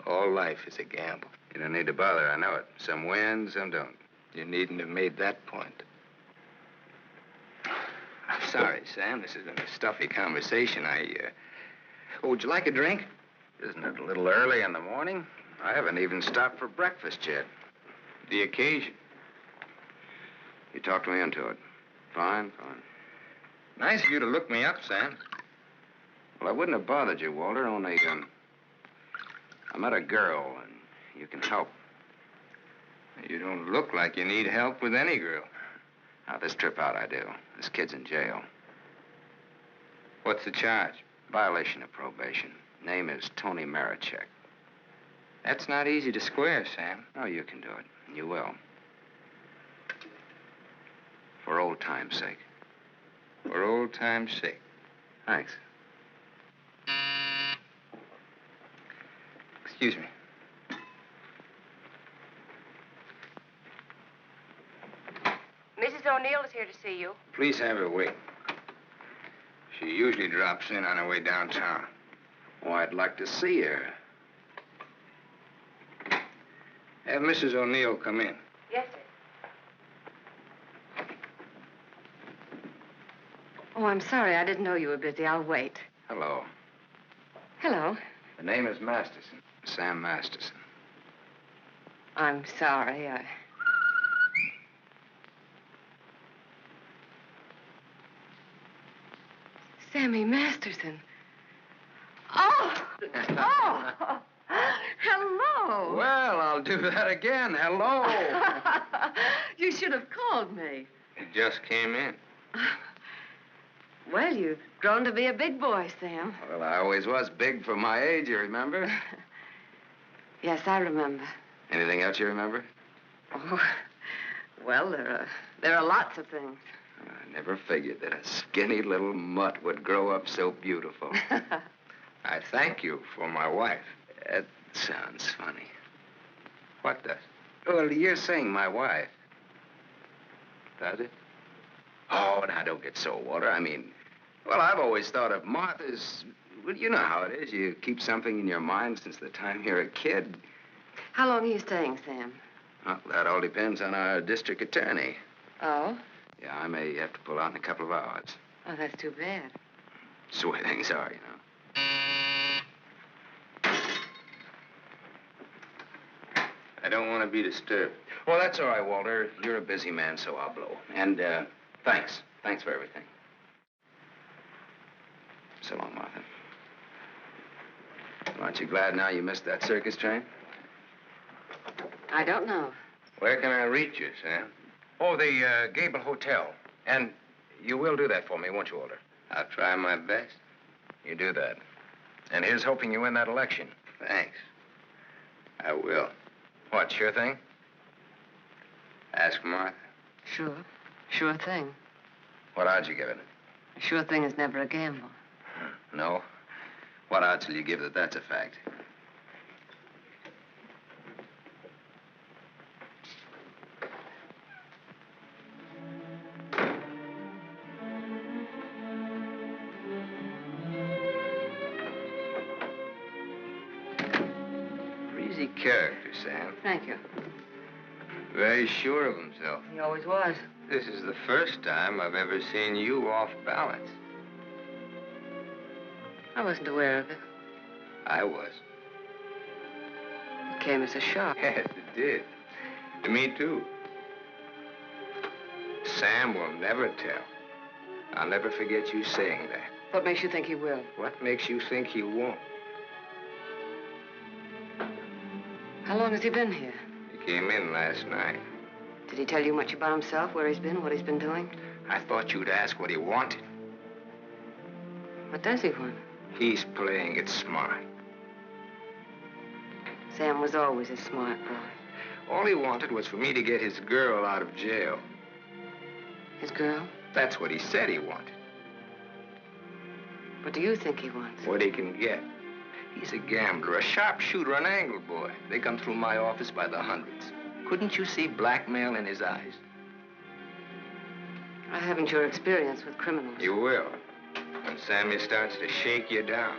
J: all life is a gamble.
I: You don't need to bother, I know it. Some win, some don't.
J: You needn't have made that point. I'm sorry, Sam. This has been a stuffy conversation. Oh, would you like a drink?
I: Isn't it a little early in the morning? I haven't even stopped for breakfast yet.
J: The occasion.
I: You talked me into it. Fine.
J: Nice of you to look me up, Sam.
I: Well, I wouldn't have bothered you, Walter, only, I met a girl, and you can help.
J: You don't look like you need help with any girl.
I: Now, this trip out I do. This kid's in jail.
J: What's the charge?
I: Violation of probation. Name is Tony Marichek.
J: That's not easy to square, Sam.
I: Oh, you can do it. You will. For old time's sake.
J: For old time's sake.
I: Thanks.
J: Excuse me.
K: Mrs. O'Neill is here to see you.
J: Please have her wait. She usually drops in on her way downtown.
I: Oh, I'd like to see her.
J: Have Mrs. O'Neill come in.
K: Yes, sir.
M: Oh, I'm sorry. I didn't know you were busy. I'll wait.
I: Hello.
M: Hello.
I: The name is Masterson. Sam Masterson.
M: I'm sorry. Sammy Masterson. Oh! Hello.
I: Well, I'll do that again. Hello.
M: You should have called me.
J: He just came in.
M: Well, you've grown to be a big boy, Sam.
I: Well, I always was big for my age, you remember?
M: Yes, I remember.
I: Anything else you remember?
M: Oh, well, there are lots of things.
I: I never figured that a skinny little mutt would grow up so beautiful.
J: I thank you for my wife.
I: That sounds funny.
J: What does?
I: Well, you're saying my wife.
J: Does it?
I: Oh, now, don't get so, Walter. I mean, well, I've always thought of Martha's... Well, you know how it is. You keep something in your mind since the time you're a kid.
M: How long are you staying, Sam?
I: Well, that all depends on our district attorney.
M: Oh?
I: Yeah, I may have to pull out in a couple of hours.
M: Oh, that's too bad.
I: It's the way things are, you know.
J: I don't want to be disturbed.
I: Well, that's all right, Walter. You're a busy man, so I'll blow. And, thanks. Thanks for everything. So long, Martha. Aren't you glad now you missed that circus train?
M: I don't know.
J: Where can I reach you, Sam?
I: Oh, the Gable Hotel. And you will do that for me, won't you, Walter?
J: I'll try my best.
I: You do that. And here's hoping you win that election.
J: Thanks. I will.
I: What, sure thing?
J: Ask Martha.
M: Sure. Sure thing.
I: What odds you give it?
M: A sure thing is never a gamble.
I: No? What odds will you give that that's a fact?
J: Breezy character, Sam.
M: Thank you.
J: Very sure of himself.
M: He always was.
J: This is the first time I've ever seen you off balance.
M: I wasn't aware of it.
J: I was.
M: It came as a shock.
J: Yes, it did. To me, too. Sam will never tell. I'll never forget you saying that.
M: What makes you think he will?
J: What makes you think he won't?
M: How long has he been here?
J: He came in last night.
M: Did he tell you much about himself, where he's been, what he's been doing?
J: I thought you'd ask what he wanted.
M: What does he want?
J: He's playing it smart.
M: Sam was always a smart boy.
J: All he wanted was for me to get his girl out of jail.
M: His girl?
J: That's what he said he wanted.
M: What do you think he wants?
J: What he can get. He's a gambler, a sharpshooter, an angle boy. They come through my office by the hundreds. Couldn't you see blackmail in his eyes?
M: I haven't your experience with criminals.
J: You will. When Sammy starts to shake you down.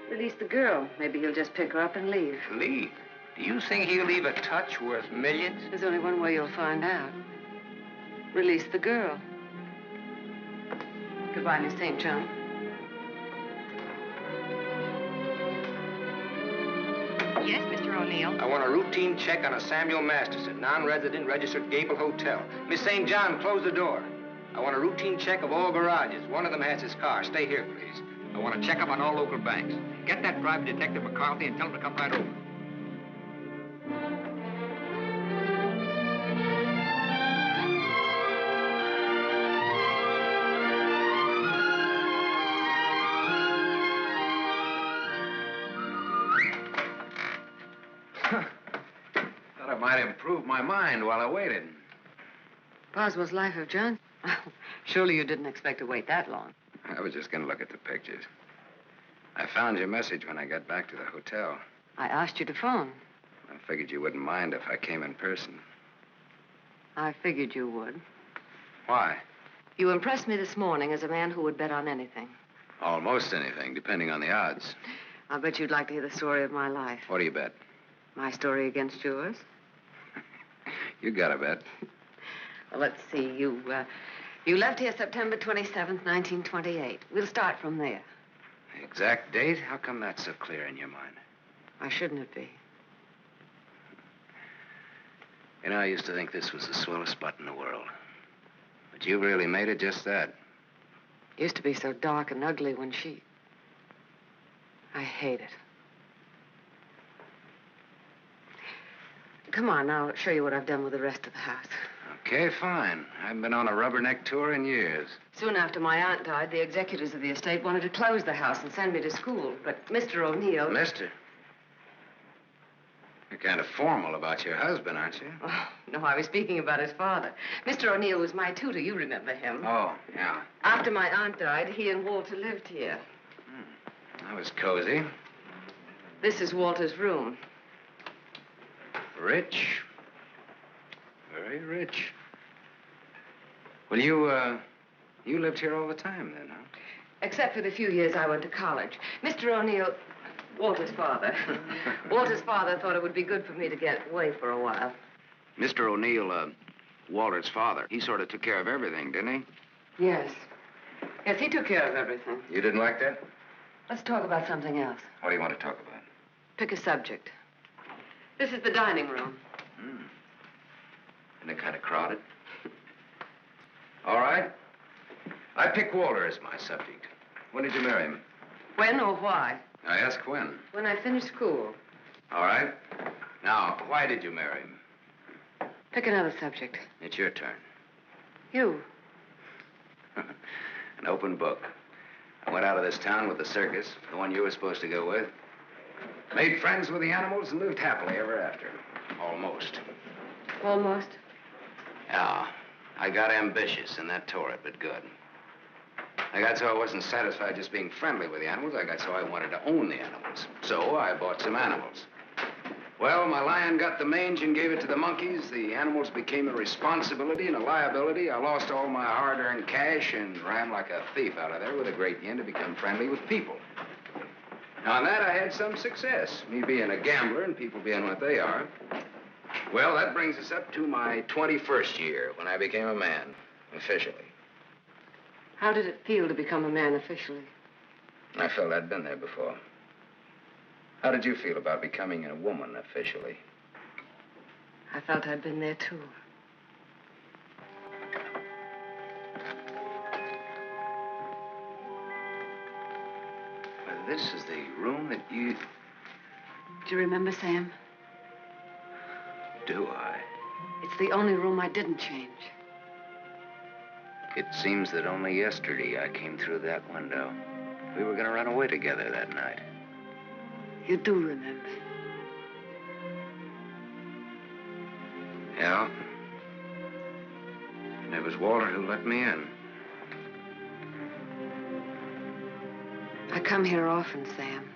M: Release the girl. Maybe he'll just pick her up and leave.
J: Leave? Do you think he'll leave a touch worth millions?
M: There's only one way you'll find out. Release the girl. Goodbye, Miss St. John.
A: Yes, Mr. O'Neill.
J: I want a routine check on a Samuel Masterson, non-resident, registered Gable Hotel. Miss St. John, close the door. I want a routine check of all garages. One of them has his car. Stay here, please. I want to check up on all local banks. Get that private detective McCarthy and tell him to come right over.
C: Thought I might improve my mind while I waited.
M: Boswell's Life of John? Surely you didn't expect to wait that long.
I: I was just going to look at the pictures. I found your message when I got back to the hotel.
M: I asked you to phone.
I: I figured you wouldn't mind if I came in person.
M: I figured you would.
I: Why?
M: You impressed me this morning as a man who would bet on anything.
I: Almost anything, depending on the odds.
M: I'll bet you'd like to hear the story of my life.
I: What do you bet?
M: My story against yours.
I: You got a bet.
M: Well, let's see. You left here September 27th, 1928. We'll start from there.
I: The exact date? How come that's so clear in your mind?
M: Why shouldn't it be?
I: You know, I used to think this was the swellest spot in the world. But you really made it just that.
M: Used to be so dark and ugly when she... I hate it. Come on, I'll show you what I've done with the rest of the house.
I: Okay, fine. I haven't been on a rubberneck tour in years.
M: Soon after my aunt died, the executors of the estate wanted to close the house and send me to school. But Mr. O'Neill...
I: Mister? You're kind of formal about your husband, aren't you?
M: Oh, no, I was speaking about his father. Mr. O'Neill was my tutor. You remember him.
I: Oh, yeah.
M: After my aunt died, he and Walter lived here.
I: That was cozy.
M: This is Walter's room.
I: Rich. Very rich. Well, you lived here all the time then, huh?
M: Except for the few years I went to college. Mr. O'Neill, Walter's father. Walter's father thought it would be good for me to get away for a while.
I: Mr. O'Neill, Walter's father, he sort of took care of everything, didn't he?
M: Yes. Yes, he took care of everything.
I: You didn't like that?
M: Let's talk about something else.
I: What do you want to talk about?
M: Pick a subject. This is the dining room.
I: Isn't it kind of crowded? All right. I pick Walter as my subject. When did you marry him?
M: When or why?
I: I ask when.
M: When I finished school.
I: All right. Now, why did you marry him?
M: Pick another subject.
I: It's your turn.
M: You.
I: An open book. I went out of this town with the circus, the one you were supposed to go with. Made friends with the animals and lived happily ever after. Almost.
M: Almost?
I: Yeah. I got ambitious, and that tore it, but good. I got so I wasn't satisfied just being friendly with the animals. I got so I wanted to own the animals. So I bought some animals. Well, my lion got the mange and gave it to the monkeys. The animals became a responsibility and a liability. I lost all my hard-earned cash and ran like a thief out of there with a great yen to become friendly with people. Now, on that, I had some success, me being a gambler and people being what they are. Well, that brings us up to my 21st year, when I became a man, officially.
M: How did it feel to become a man officially?
I: I felt I'd been there before. How did you feel about becoming a woman officially?
M: I felt I'd been there, too.
I: Well, this is the room that you...
M: Do you remember Sam?
I: Do I?
M: It's the only room I didn't change.
I: It seems that only yesterday I came through that window. We were going to run away together that night.
M: You do remember.
I: Yeah. And it was Walter who let me in.
M: I come here often, Sam.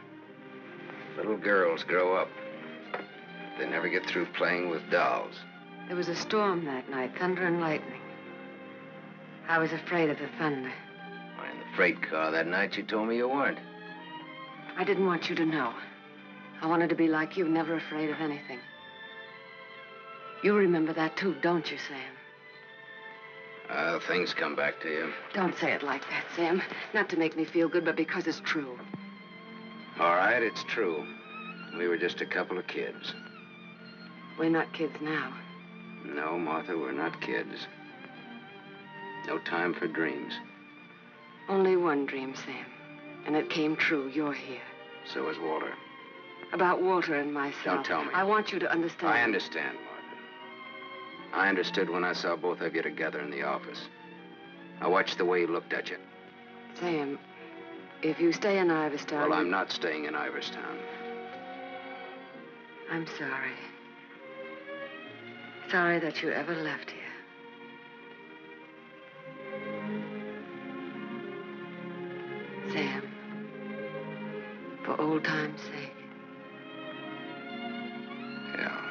I: Little girls grow up. They never get through playing with dolls.
M: There was a storm that night, thunder and lightning. I was afraid of the thunder.
I: Why, in the freight car that night, you told me you weren't.
M: I didn't want you to know. I wanted to be like you, never afraid of anything. You remember that too, don't you, Sam?
I: Things come back to you.
M: Don't say it like that, Sam. Not to make me feel good, but because it's true.
I: All right, it's true. We were just a couple of kids.
M: We're not kids now.
I: No, Martha, we're not kids. No time for dreams.
M: Only one dream, Sam. And it came true. You're here.
I: So is Walter.
M: About Walter and myself.
I: Don't tell me.
M: I want you to understand.
I: I understand, Martha. I understood when I saw both of you together in the office. I watched the way he looked at you.
M: Sam, if you stay in Iverstown...
I: Well, I'm not staying in Iverstown.
M: I'm sorry. Sorry that you ever left here. Sam, for old time's sake.
I: Yeah.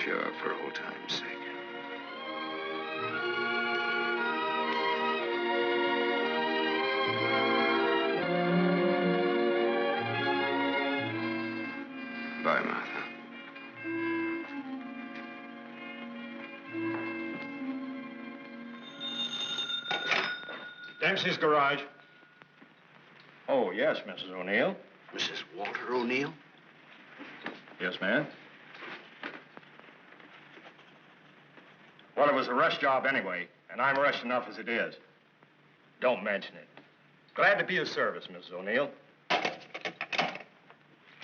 I: Sure, for old time's sake. Bye, Martha.
E: Dempsey's garage. Oh, yes, Mrs. O'Neill.
O: Mrs. Walter O'Neill?
E: Yes, ma'am. Well, it was a rush job anyway, and I'm rushed enough as it is. Don't mention it. Glad to be of service, Mrs. O'Neill.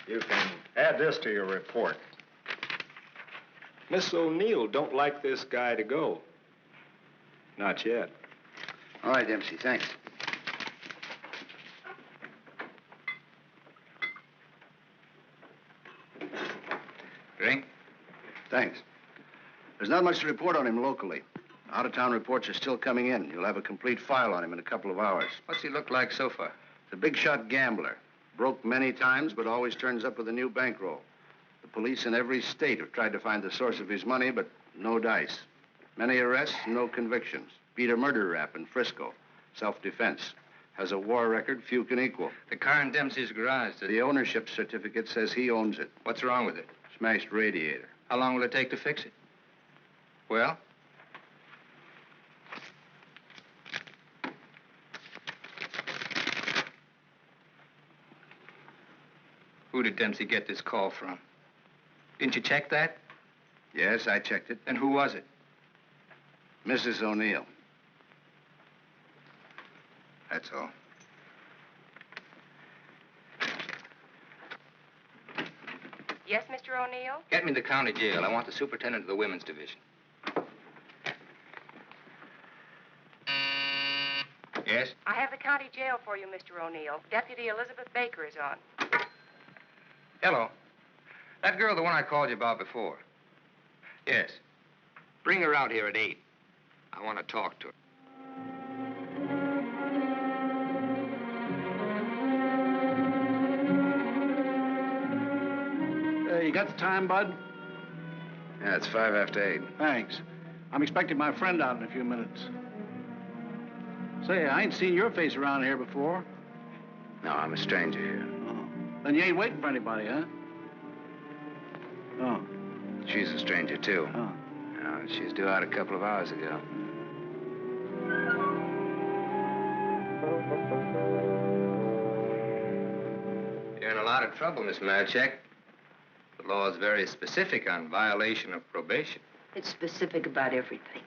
E: You can add this to your report. Miss O'Neill don't like this guy to go. Not yet.
O: All right, Dempsey, thanks.
I: Drink?
O: Thanks. There's not much to report on him locally. Out-of-town reports are still coming in. You'll have a complete file on him in a couple of hours.
I: What's he look like so far?
O: He's a big-shot gambler. Broke many times, but always turns up with a new bankroll. The police in every state have tried to find the source of his money, but no dice. Many arrests, no convictions. Beat a murder rap in Frisco. Self-defense. Has a war record few can equal.
I: The car in Dempsey's garage.
O: The ownership certificate says he owns it.
I: What's wrong with it?
O: Smashed radiator.
I: How long will it take to fix it? Well? Who did Dempsey get this call from? Didn't you check that?
O: Yes, I checked it.
I: And who was it?
O: Mrs. O'Neill.
I: That's all.
K: Yes, Mr. O'Neill?
I: Get me the county jail. I want the superintendent of the women's division. Yes?
K: I have the county jail for you, Mr. O'Neill. Deputy Elizabeth Baker is on.
I: Hello. That girl, the one I called you about before. Yes. Bring her out here at 8. I want to talk to her.
O: You got the time, Bud?
I: Yeah, it's 5 after 8.
O: Thanks. I'm expecting my friend out in a few minutes. Say, I ain't seen your face around here before.
I: No, I'm a stranger here.
O: Oh. Then you ain't waiting for anybody, huh? Oh.
I: She's a stranger, too.
O: Oh.
I: She's due out a couple of hours ago. You're in a lot of trouble, Miss Marchek. The law is very specific on violation of probation.
A: It's specific about everything.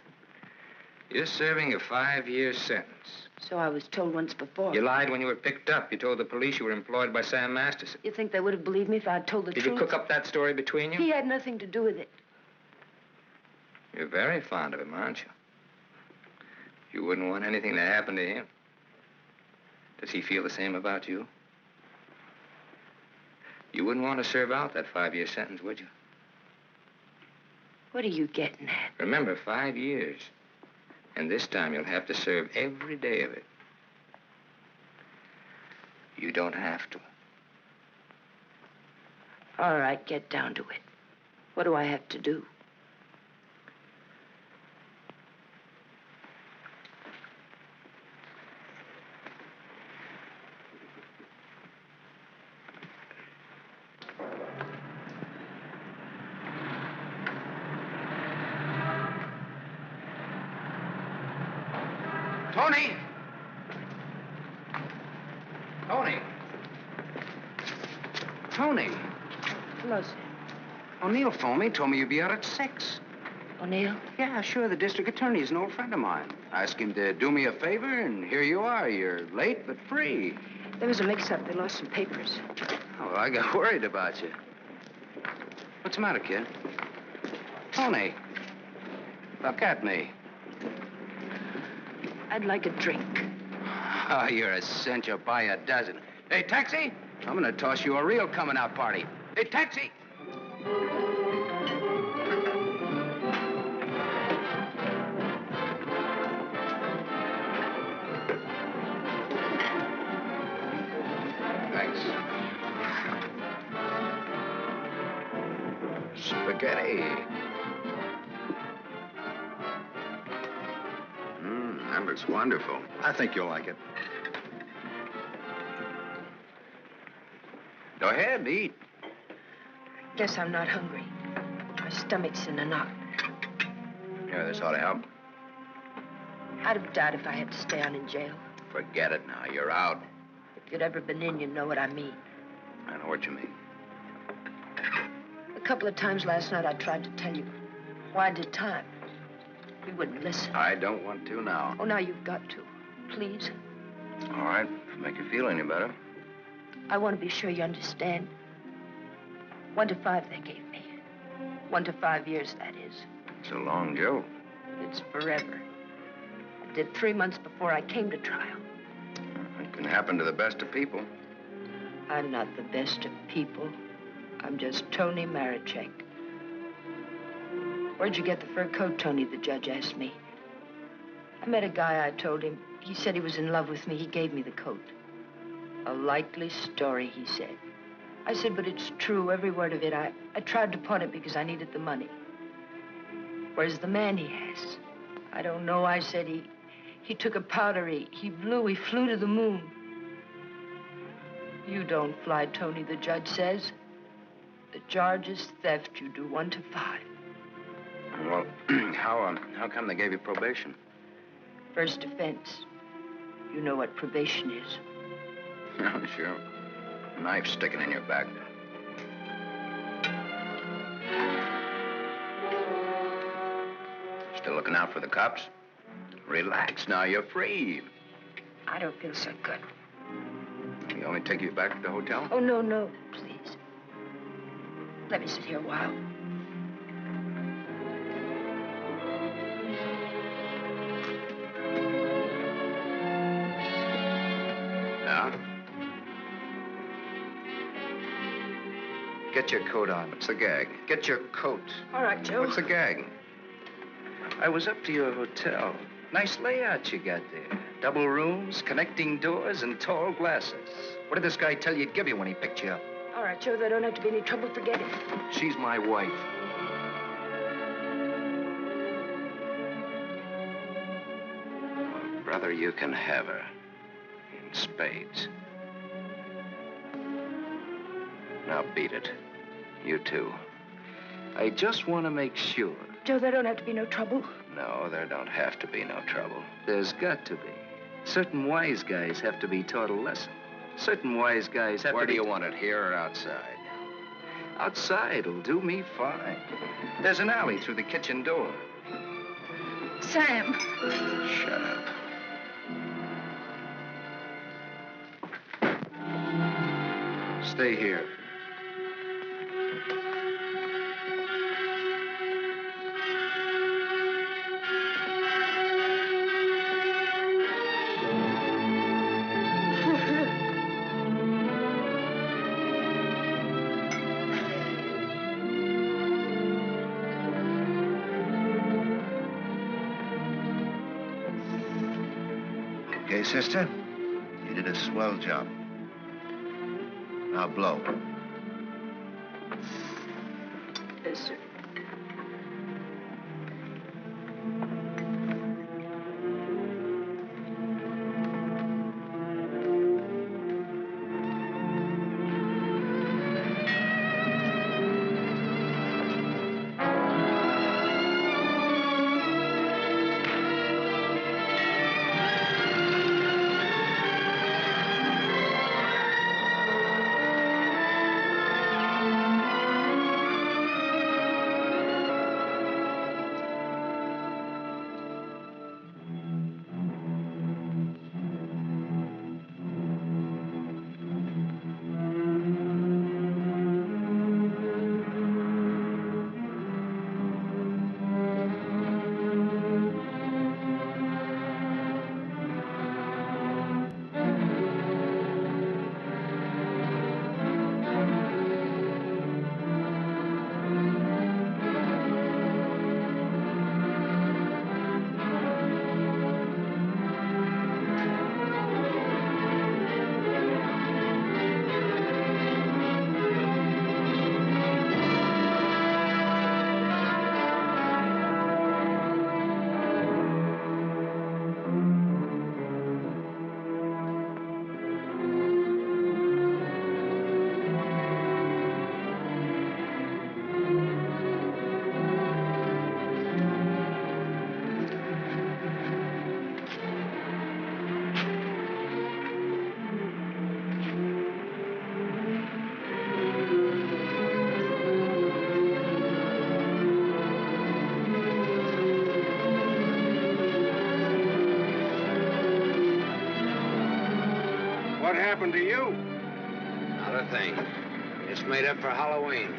I: You're serving a 5-year sentence.
A: So I was told once before.
I: You lied when you were picked up. You told the police you were employed by Sam Masterson.
A: You think they would have believed me if I'd told the truth?
I: Did you cook up that story between you?
A: He had nothing to do with it.
J: You're very fond of him, aren't you? You wouldn't want anything to happen to him. Does he feel the same about you? You wouldn't want to serve out that 5-year sentence, would you?
A: What are you getting at?
J: Remember, 5 years. And this time you'll have to serve every day of it. You don't have to.
A: All right, get down to it. What do I have to do?
C: Tony! Tony! Tony!
A: Hello, sir.
C: O'Neill phoned me, told me you'd be out at 6.
A: O'Neill?
C: Yeah, sure. The district attorney is an old friend of mine. I asked him to do me a favor, and here you are. You're late, but free.
A: There was a mix-up. They lost some papers.
C: Oh, well, I got worried about you. What's the matter, kid? Tony, look at me.
A: I'd like a drink.
C: Oh, you're a cinch. You'll buy a dozen. Hey, taxi! I'm gonna toss you a real coming-out party. Hey, taxi!
I: Thanks. Spaghetti. That looks wonderful.
E: I think you'll like it.
C: Go ahead, eat.
A: Guess I'm not hungry. My stomach's in a knot.
C: Here, this ought to help.
A: I'd have died if I had to stay on in jail.
C: Forget it now. You're out.
A: If you'd ever been in, you'd know what I mean.
C: I know what you mean.
A: A couple of times last night I tried to tell you why I did time. You wouldn't listen.
C: I don't want to now.
A: Oh, now you've got to. Please.
C: All right, if it make you feel any better.
A: I want to be sure you understand. 1 to 5 they gave me. 1 to 5 years, that is.
C: It's a long joke.
A: It's forever. I did 3 months before I came to trial.
C: It can happen to the best of people.
A: I'm not the best of people. I'm just Tony Marichek. Where'd you get the fur coat, Tony? The judge asked me. I met a guy, I told him. He said he was in love with me. He gave me the coat. A likely story, he said. I said, but it's true, every word of it. I tried to pawn it because I needed the money. Where's the man he has? I don't know, I said. He took a powder, he flew to the moon. You don't fly, Tony, the judge says. The charge is theft. You do 1 to 5.
C: Well, how come they gave you probation?
A: First offense. You know what probation is.
C: Oh, sure. Knife sticking in your back. Still looking out for the cops? Relax now, you're free.
A: I don't feel so good.
C: You want me to take you back to the hotel?
A: Oh, no, please. Let me sit here a while.
C: Get your coat on. What's the gag? Get your coat.
A: All right, Joe.
C: What's the gag? I was up to your hotel. Nice layout you got there. Double rooms, connecting doors, and tall glasses. What did this guy tell you he'd give you when he picked you up?
A: All right, Joe, there don't have to be any trouble forgetting.
C: She's my wife. Well, brother, you can have her. In spades. Now beat it. You too. I just want to make sure.
A: Joe, there don't have to be no trouble.
C: No, there don't have to be no trouble. There's got to be. Certain wise guys have to be taught a lesson. Certain wise guys have to be... Where do you want it, here or outside? Outside'll do me fine. There's an alley through the kitchen door.
G: Sam.
C: Shut up. Stay here.
O: Okay, sister? You did a swell job. Now blow.
B: Yes, sir.
O: What happened to you?
I: Not a thing. Just made up for Halloween.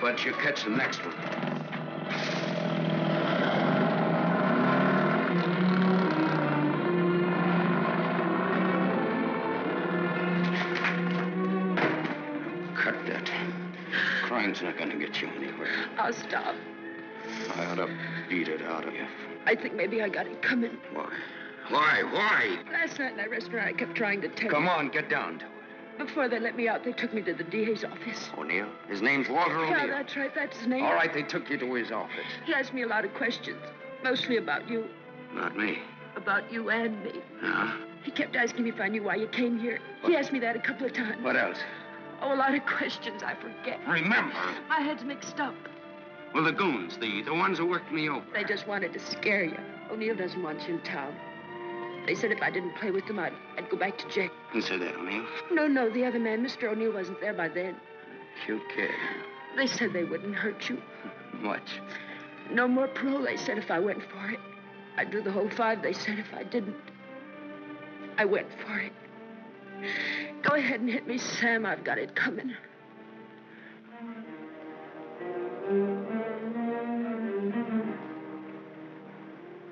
I: But you catch the next one. Cut that. Crime's not gonna get you anywhere.
B: I'll stop.
I: I ought to beat it out of you.
B: I think maybe I got it coming.
I: Why? Why?
B: Last night in that restaurant, I kept trying to tell you.
I: Come on, get down to it.
B: Before they let me out, they took me to the DA's office.
I: O'Neill? His name's Walter O'Neill.
B: Yeah, that's right. That's his name.
I: All right, they took you to his office.
B: He asked me a lot of questions, mostly about you.
I: Not me.
B: About you and me.
I: Yeah?
B: He kept asking me if I knew why you came here. He asked me that a couple of times.
I: What else?
B: Oh, a lot of questions I forget.
I: Remember?
B: My head's mixed up.
I: Well, the goons, the ones who worked me over.
B: They just wanted to scare you. O'Neill doesn't want you in town. They said if I didn't play with them, I'd go back to jail.
I: Who said that, O'Neill?
B: No, the other man. Mr. O'Neill wasn't there by then.
I: Cute kid.
B: They said they wouldn't hurt you.
I: Much.
B: No more parole, they said, if I went for it. I'd do the whole 5, they said, if I didn't. I went for it. Go ahead and hit me, Sam. I've got it coming.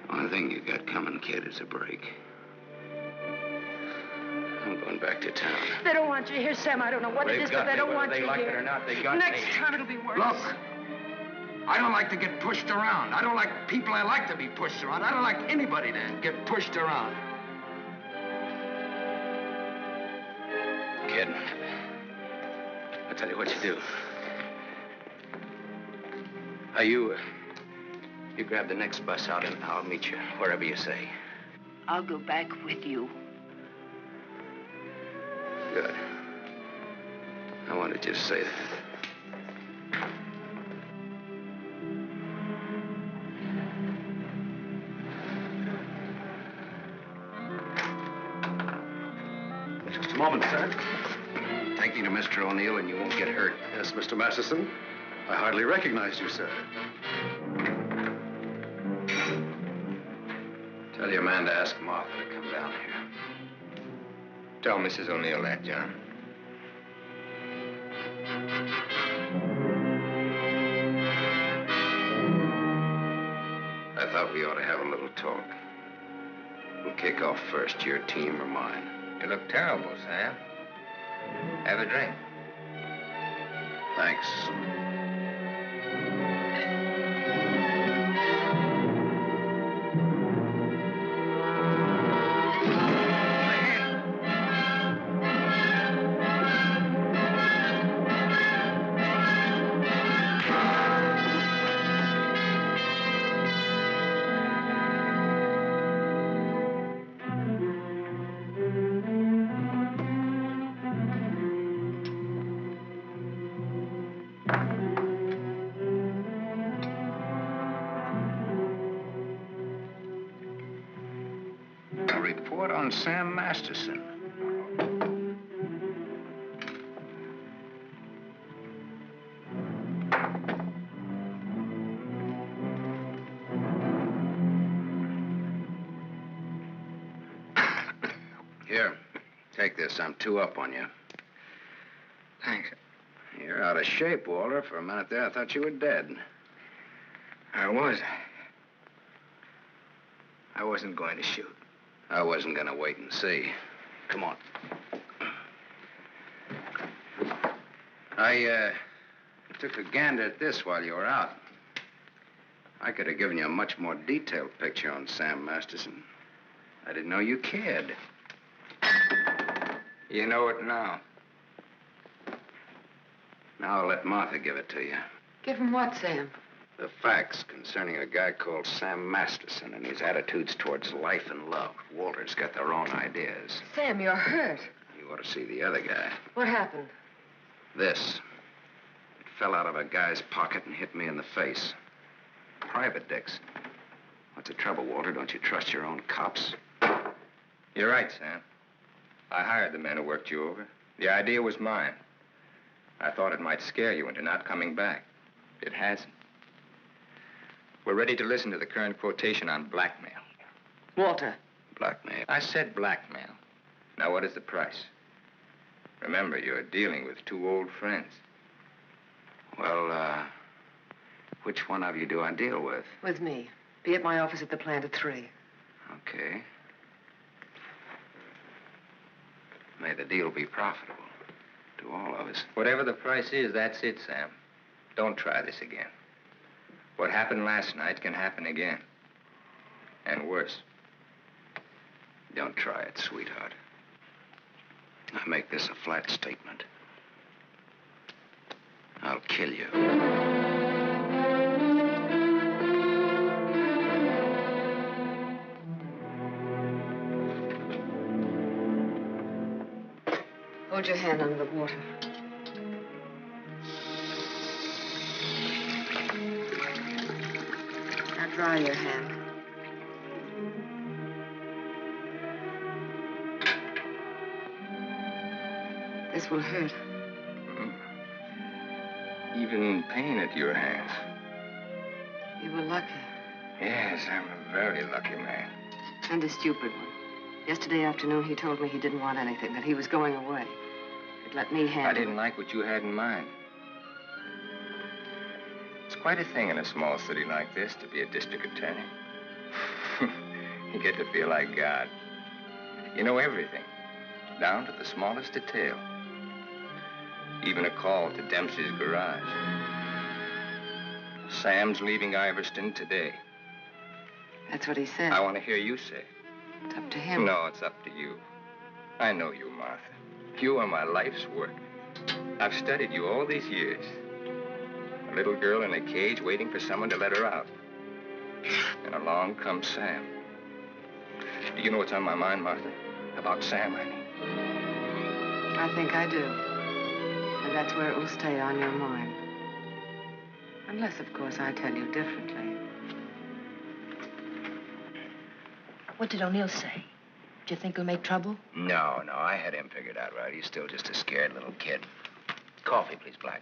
I: One thing you got coming, kid, is a break. I'm going back to town.
B: They don't want you here, Sam. I don't know what it is, but they don't want you here.
I: Whether they like it or not, they got me.
B: Next time it'll be worse.
I: Look, I don't like to get pushed around. I don't like people I like to be pushed around. I don't like anybody to get pushed around. Kid, I'll tell you what you do. You grab the next bus out and I'll meet you wherever you say.
A: I'll go back with you.
I: Good. I wanted you to say that.
O: Just a moment, sir.
I: Take me to Mr. O'Neill and you won't get hurt.
O: Yes, Mr. Masterson. I hardly recognized you, sir.
I: Tell your man to ask Martha to come down here.
J: Tell Mrs. O'Neill that, John.
I: I thought we ought to have a little talk. We'll kick off first, your team or mine.
J: You look terrible, Sam. Have a drink.
I: Thanks.
J: Report on Sam Masterson.
I: Here, take this. I'm 2 up on you.
J: Thanks.
I: You're out of shape, Walter. For a minute there, I thought you were dead.
J: I was. I wasn't going to shoot.
I: I wasn't going to wait and see. Come on. I took a gander at this while you were out. I could have given you a much more detailed picture on Sam Masterson. I didn't know you cared.
J: You know it now.
I: Now I'll let Martha give it to you.
M: Give him what, Sam?
I: The facts concerning a guy called Sam Masterson and his attitudes towards life and love. Walter's got their own ideas.
M: Sam, you're hurt.
I: You ought to see the other guy.
M: What happened?
I: This. It fell out of a guy's pocket and hit me in the face. Private dicks. What's the trouble, Walter? Don't you trust your own cops?
J: You're right, Sam. I hired the men who worked you over. The idea was mine. I thought it might scare you into not coming back. It hasn't. We're ready to listen to the current quotation on blackmail.
M: Walter.
I: Blackmail?
J: I said blackmail. Now, what is the price? Remember, you're dealing with 2 old friends.
I: Well, which one of you do I deal with?
M: With me. Be at my office at the plant at 3.
I: Okay. May the deal be profitable to all of us.
J: Whatever the price is, that's it, Sam. Don't try this again. What happened last night can happen again. And worse.
I: Don't try it, sweetheart. I make this a flat statement. I'll kill you.
M: Hold your hand under the water. Now dry your hand. This will hurt.
J: Even pain at your hands.
M: You were lucky.
J: Yes, I'm a very lucky man.
M: And a stupid one. Yesterday afternoon, he told me he didn't want anything, that he was going away. He'd let me handle it.
J: I didn't like what you had in mind. It's quite a thing in a small city like this to be a district attorney. You get to feel like God. You know everything, down to the smallest detail. Even a call to Dempsey's garage. Sam's leaving Iverstown today.
M: That's what he said.
J: I want to hear you say it.
M: It's up to him.
J: No, it's up to you. I know you, Martha. You are my life's work. I've studied you all these years. A little girl in a cage waiting for someone to let her out. And along comes Sam. Do you know what's on my mind, Martha? About Sam, I mean.
M: I think I do. And that's where it will stay on your mind. Unless, of course, I tell you differently.
A: What did O'Neill say? Do you think he'll make trouble?
I: No, I had him figured out right. He's still just a scared little kid. Coffee, please, Black.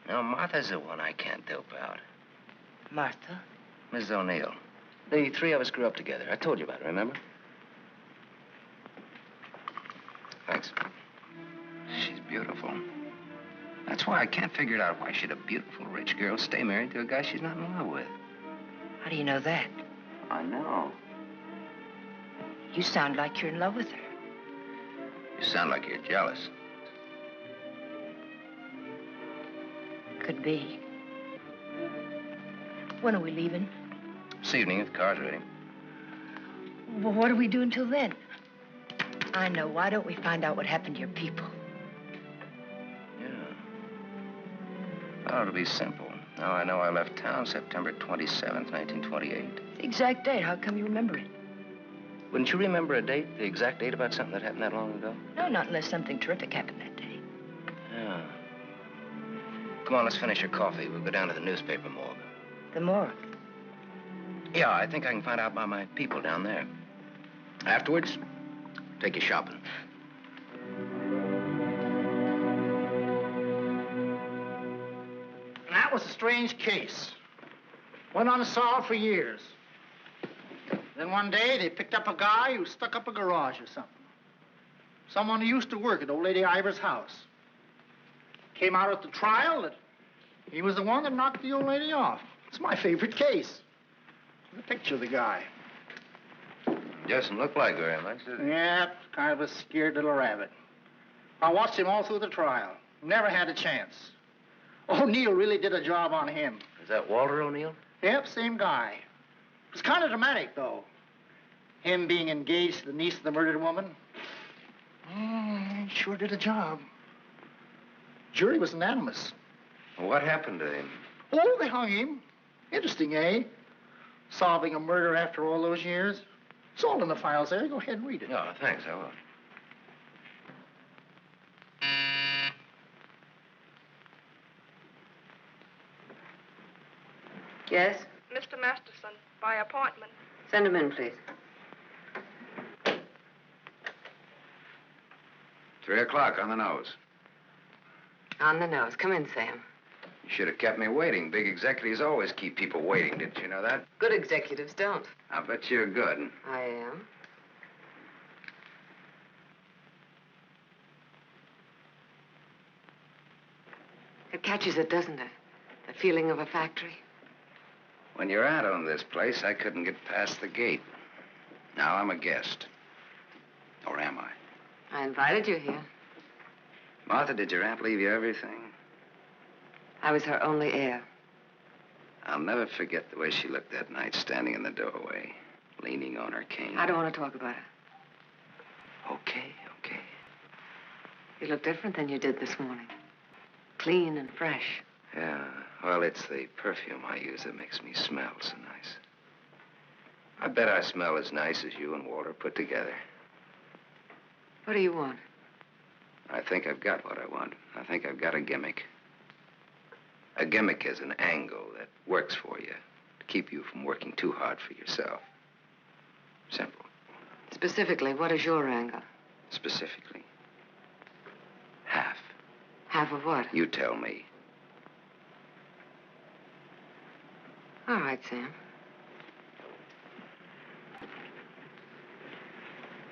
I: No, Martha's the one I can't dope out.
A: Martha?
I: Mrs. O'Neill. The three of us grew up together. I told you about it, remember? Thanks. She's beautiful. That's why I can't figure it out why should a beautiful rich girl stay married to a guy she's not in love with.
A: How do you know that?
I: I know.
A: You sound like you're in love with her.
I: You sound like you're jealous.
A: Could be. When are we leaving?
I: This evening, if the car's ready.
A: Well, what do we do until then? I know. Why don't we find out what happened to your people?
I: Yeah. Well, it'll be simple. Now I know I left town September 27th, 1928.
A: The exact date. How come you remember it?
I: Wouldn't you remember a date, the exact date about something that happened that long ago?
A: No, not unless something terrific happened that day.
I: Yeah. Come on, let's finish your coffee. We'll go down to the newspaper morgue.
A: The morgue?
I: Yeah, I think I can find out about my people down there. Afterwards, take you shopping.
P: That was a strange case. Went unsolved for years. Then one day, they picked up a guy who stuck up a garage or something. Someone who used to work at old lady Ivers' house. Came out at the trial that he was the one that knocked the old lady off. It's my favorite case. The picture of the guy.
I: Doesn't look like very much, does it?
P: Yeah, kind of a scared little rabbit. I watched him all through the trial. Never had a chance. O'Neill really did a job on him.
I: Is that Walter O'Neill?
P: Yep, same guy. It's kind of dramatic, though. Him being engaged to the niece of the murdered woman. He sure did a job. Jury was unanimous.
I: What happened to him?
P: Oh, they hung him. Interesting, eh? Solving a murder after all those years. It's all in the files there. Go ahead and read it.
I: Oh, thanks, I will.
M: Yes?
G: Mr. Masterson, by appointment.
M: Send him in, please.
I: 3 o'clock on the nose.
M: On the nose. Come in, Sam.
I: You should have kept me waiting. Big executives always keep people waiting. Didn't you know that?
M: Good executives don't.
I: I bet you're good.
M: I am. It catches it, doesn't it? The feeling of a factory.
I: When you're out on this place, I couldn't get past the gate. Now I'm a guest. Or am I?
M: I invited you here.
I: Martha, did your aunt leave you everything?
M: I was her only heir.
I: I'll never forget the way she looked that night standing in the doorway, leaning on her cane.
M: I don't want to talk about it.
I: Okay.
M: You look different than you did this morning. Clean and fresh.
I: Yeah, well, it's the perfume I use that makes me smell so nice. I bet I smell as nice as you and Walter put together.
M: What do you want?
I: I think I've got what I want. I think I've got a gimmick. A gimmick is an angle that works for you to keep you from working too hard for yourself. Simple.
M: Specifically, what is your angle?
I: Specifically, half.
M: Half of what?
I: You tell me.
M: All right, Sam.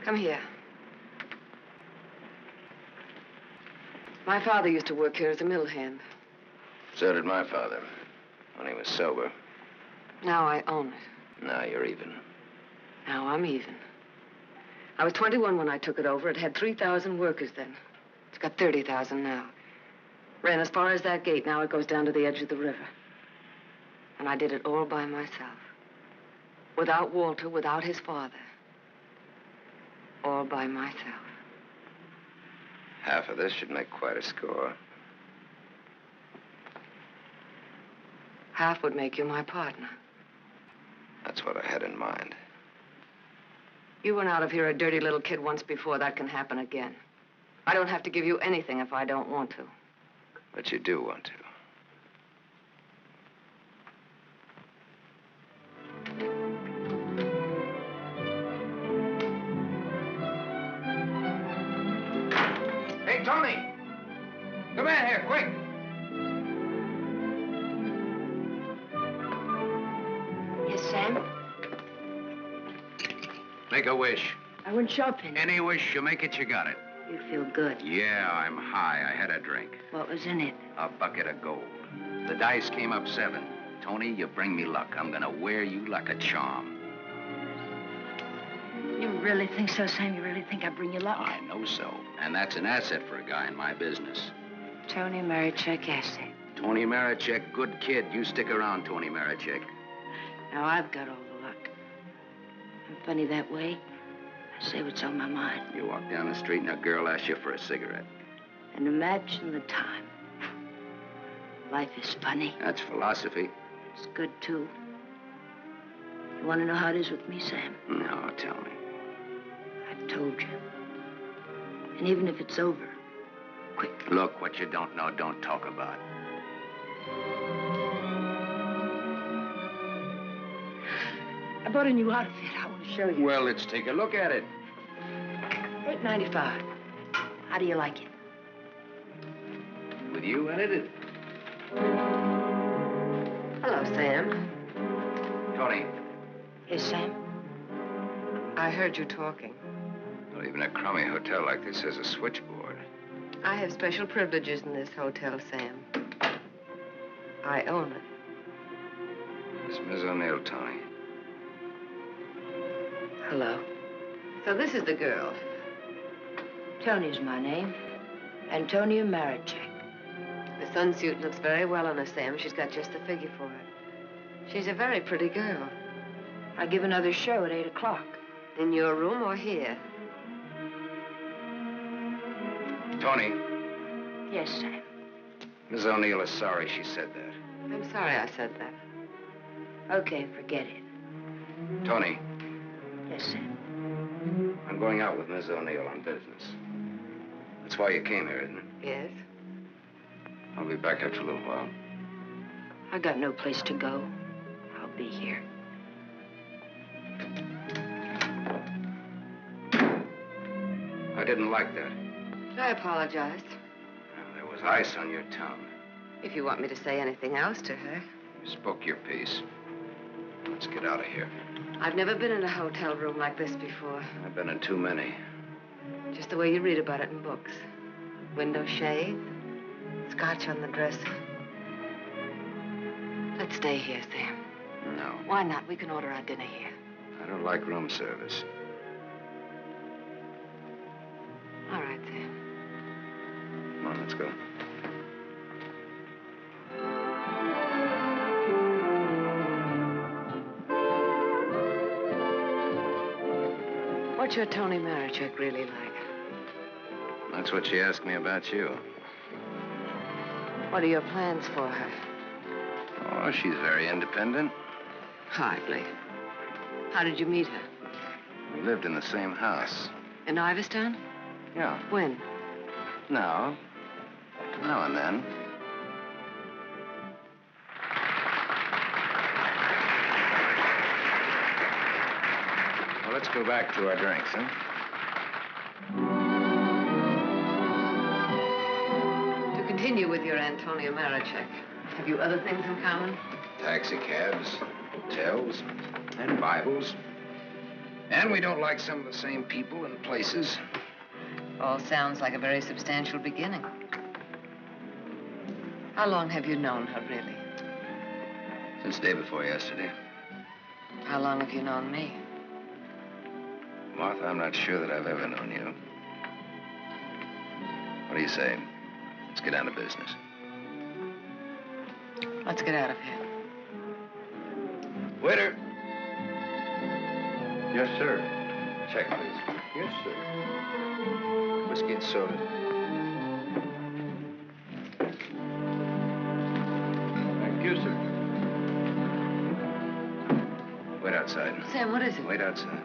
M: Come here. My father used to work here as a mill hand.
I: So did my father, when he was sober.
M: Now I own it.
I: Now you're even.
M: Now I'm even. I was 21 when I took it over. It had 3,000 workers then. It's got 30,000 now. Ran as far as that gate. Now it goes down to the edge of the river. And I did it all by myself. Without Walter, without his father. All by myself.
I: Half of this should make quite a score.
M: Half would make you my partner.
I: That's what I had in mind.
M: You went out of here a dirty little kid once before. That can happen again. I don't have to give you anything if I don't want to.
I: But you do want to. Hey, Tony! Come in here, quick! Make a wish.
A: I went shopping.
I: Any wish, you make it, you got it.
A: You feel good.
I: Yeah, I'm high. I had a drink.
A: What was in it?
I: A bucket of gold. The dice came up 7. Tony, you bring me luck. I'm gonna wear you like a charm.
A: You really think so, Sam? You really think I bring you luck?
I: I know so. And that's an asset for a guy in my business.
A: Tony Marichek asset.
I: Tony Marichek, good kid. You stick around, Tony Marichek.
A: Now I've got all the luck. I'm funny that way. I say what's on my mind.
I: You walk down the street and a girl asks you for a cigarette.
A: And imagine the time. Life is funny.
I: That's philosophy.
A: It's good, too. You want to know how it is with me, Sam?
I: No, tell me.
A: I've told you. And even if it's over, quick.
I: Look, what you don't know, don't talk about.
A: I bought a new outfit. I want to show you.
I: Well, let's take a look at it.
A: $8.95. How do you like it?
I: With you in it?
M: Hello, Sam.
I: Tony.
A: Yes, Sam?
M: I heard you talking.
I: Well, even a crummy hotel like this has a switchboard.
M: I have special privileges in this hotel, Sam. I own it.
I: It's Miss O'Neill, Tony.
A: Hello.
M: So this is the girl.
A: Tony's my name. Antonia Marichek.
M: The sunsuit looks very well on her, Sam. She's got just the figure for it. She's a very pretty girl.
A: I give another show at 8 o'clock.
M: In your room or here?
I: Tony.
A: Yes, Sam.
I: Miss O'Neill is sorry she said that.
M: I'm sorry I said that.
A: Okay, forget it.
I: Tony.
A: Yes, Sam.
I: I'm going out with Miss O'Neill on business. That's why you came here, isn't it?
M: Yes.
I: I'll be back after a little while.
A: I got no place to go. I'll be here.
I: I didn't like that.
M: I apologize.
I: There was ice on your tongue.
M: If you want me to say anything else to her.
I: You spoke your piece. Let's get out of here.
M: I've never been in a hotel room like this before.
I: I've been in too many.
M: Just the way you read about it in books. Window shade, scotch on the dresser. Let's stay here, Sam.
I: No.
M: Why not? We can order our dinner here.
I: I don't like room service.
M: All right, Sam.
I: Come on, let's go.
M: What's your Tony Marichek really like?
I: That's what she asked me about you.
M: What are your plans for her?
I: Oh, she's very independent.
M: Hardly. How did you meet her?
I: We lived in the same house.
M: In Iverstown?
I: Yeah.
M: When?
I: Now and then. Well, let's go back to our drinks, huh?
M: To continue with your Antonia Marichek, have you other things in common?
I: Taxi cabs, hotels, and Bibles. And we don't like some of the same people and places.
M: All sounds like a very substantial beginning. How long have you known her, really?
I: Since day before yesterday.
M: How long have you known me?
I: Martha, I'm not sure that I've ever known you. What do you say? Let's get down to business.
M: Let's get out of here.
I: Waiter.
O: Yes, sir.
I: Check, please.
O: Yes, sir. Whiskey and soda. Thank you, sir.
I: Wait outside.
M: Sam, what is it?
I: Wait outside.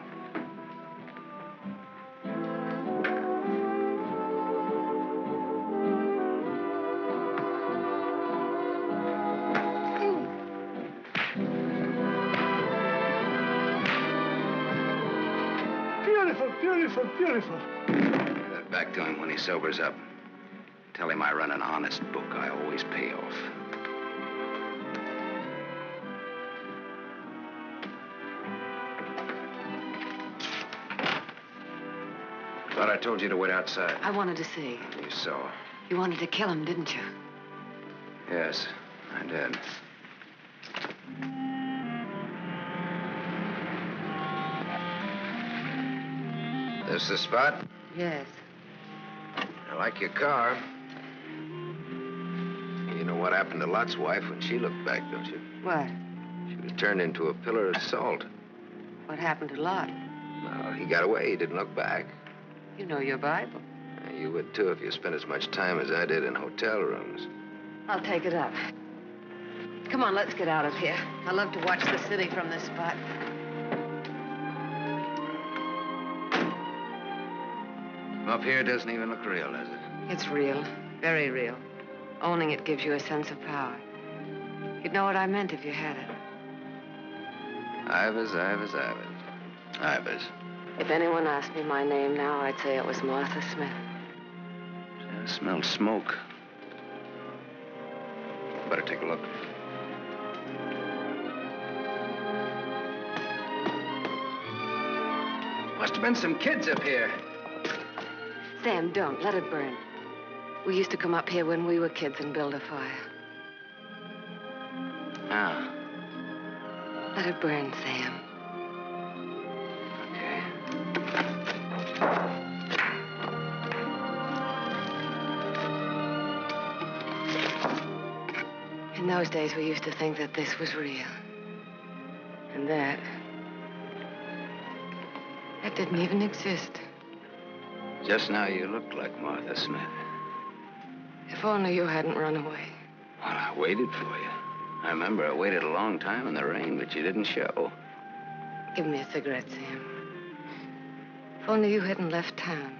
P: Beautiful.
I: Give that back to him when he sobers up. Tell him I run an honest book. I always pay off. I told you to wait outside.
M: I wanted to see.
I: You saw.
M: You wanted to kill him, didn't you?
I: Yes, I did. This the spot?
M: Yes.
I: I like your car. You know what happened to Lot's wife when she looked back, don't you?
M: What?
I: She was turned into a pillar of salt.
M: What happened to Lot?
I: Well, he got away. He didn't look back.
M: You know your Bible.
I: You would, too, if you spent as much time as I did in hotel rooms.
M: I'll take it up. Come on, let's get out of here. I love to watch the city from this spot.
I: Up here doesn't even look real, does it?
M: It's real. Very real. Owning it gives you a sense of power. You'd know what I meant if you had it.
I: Ivers. Ivers.
M: If anyone asked me my name now, I'd say it was Martha Smith.
I: I smell smoke. Better take a look. Must have been some kids up here.
M: Sam, don't. Let it burn. We used to come up here when we were kids and build a fire.
I: Ah.
M: Let it burn, Sam.
I: Okay.
M: In those days, we used to think that this was real. And that didn't even exist.
I: Just now you looked like Martha Smith.
M: If only you hadn't run away.
I: Well, I waited for you. I remember I waited a long time in the rain, but you didn't show.
M: Give me a cigarette, Sam. If only you hadn't left town.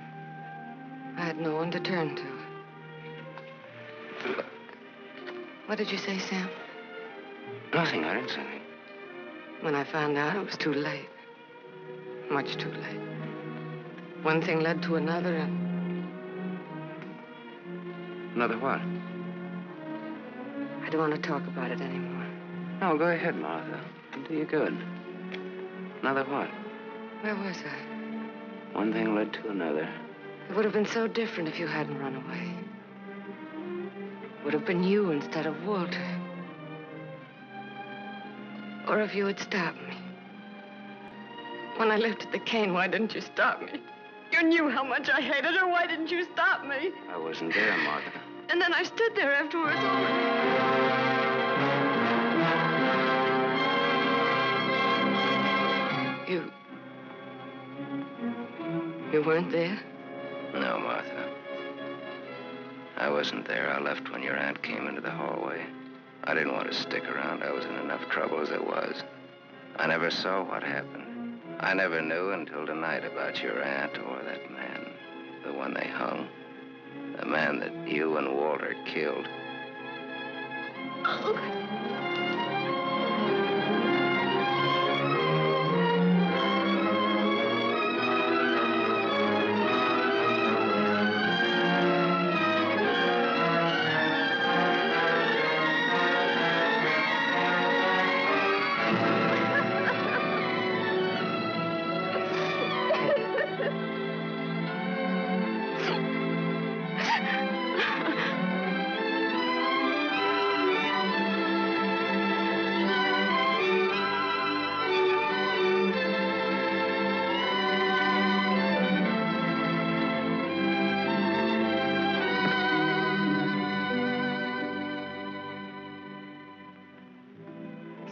M: I had no one to turn to. What did you say, Sam?
I: Nothing. I didn't say anything.
M: When I found out, it was too late. Much too late. One thing led to another, and...
I: Another what?
M: I don't want to talk about it anymore.
I: No, go ahead, Martha. It'll do you good. Another what?
M: Where was I?
I: One thing led to another.
M: It would have been so different if you hadn't run away. It would have been you instead of Walter. Or if you had stopped me. When I lifted the cane, why didn't you stop me? You knew how much I hated her. Why didn't you stop me?
I: I wasn't there, Martha.
M: And then I stood there afterwards. You weren't there?
I: No, Martha. I wasn't there. I left when your aunt came into the hallway. I didn't want to stick around. I was in enough trouble as it was. I never saw what happened. I never knew until tonight about your aunt or that man, the one they hung. The man that you and Walter killed.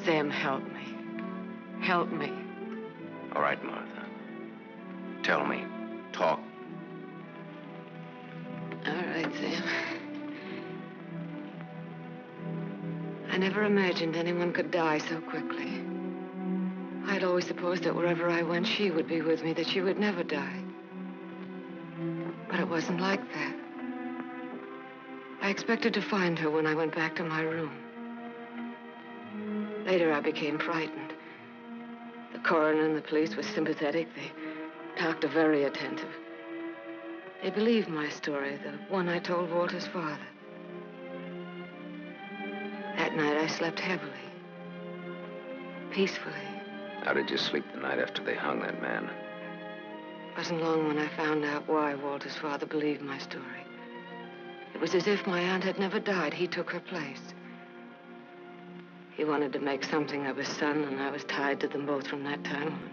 M: Sam, help me. Help me.
I: All right, Martha. Tell me. Talk.
M: All right, Sam. I never imagined anyone could die so quickly. I'd always supposed that wherever I went, she would be with me, that she would never die. But it wasn't like that. I expected to find her when I went back to my room. Later, I became frightened. The coroner and the police were sympathetic. They talked very attentive. They believed my story, the one I told Walter's father. That night, I slept heavily, peacefully.
I: How did you sleep the night after they hung that man?
M: It wasn't long when I found out why Walter's father believed my story. It was as if my aunt had never died. He took her place. He wanted to make something of his son, and I was tied to them both from that time on.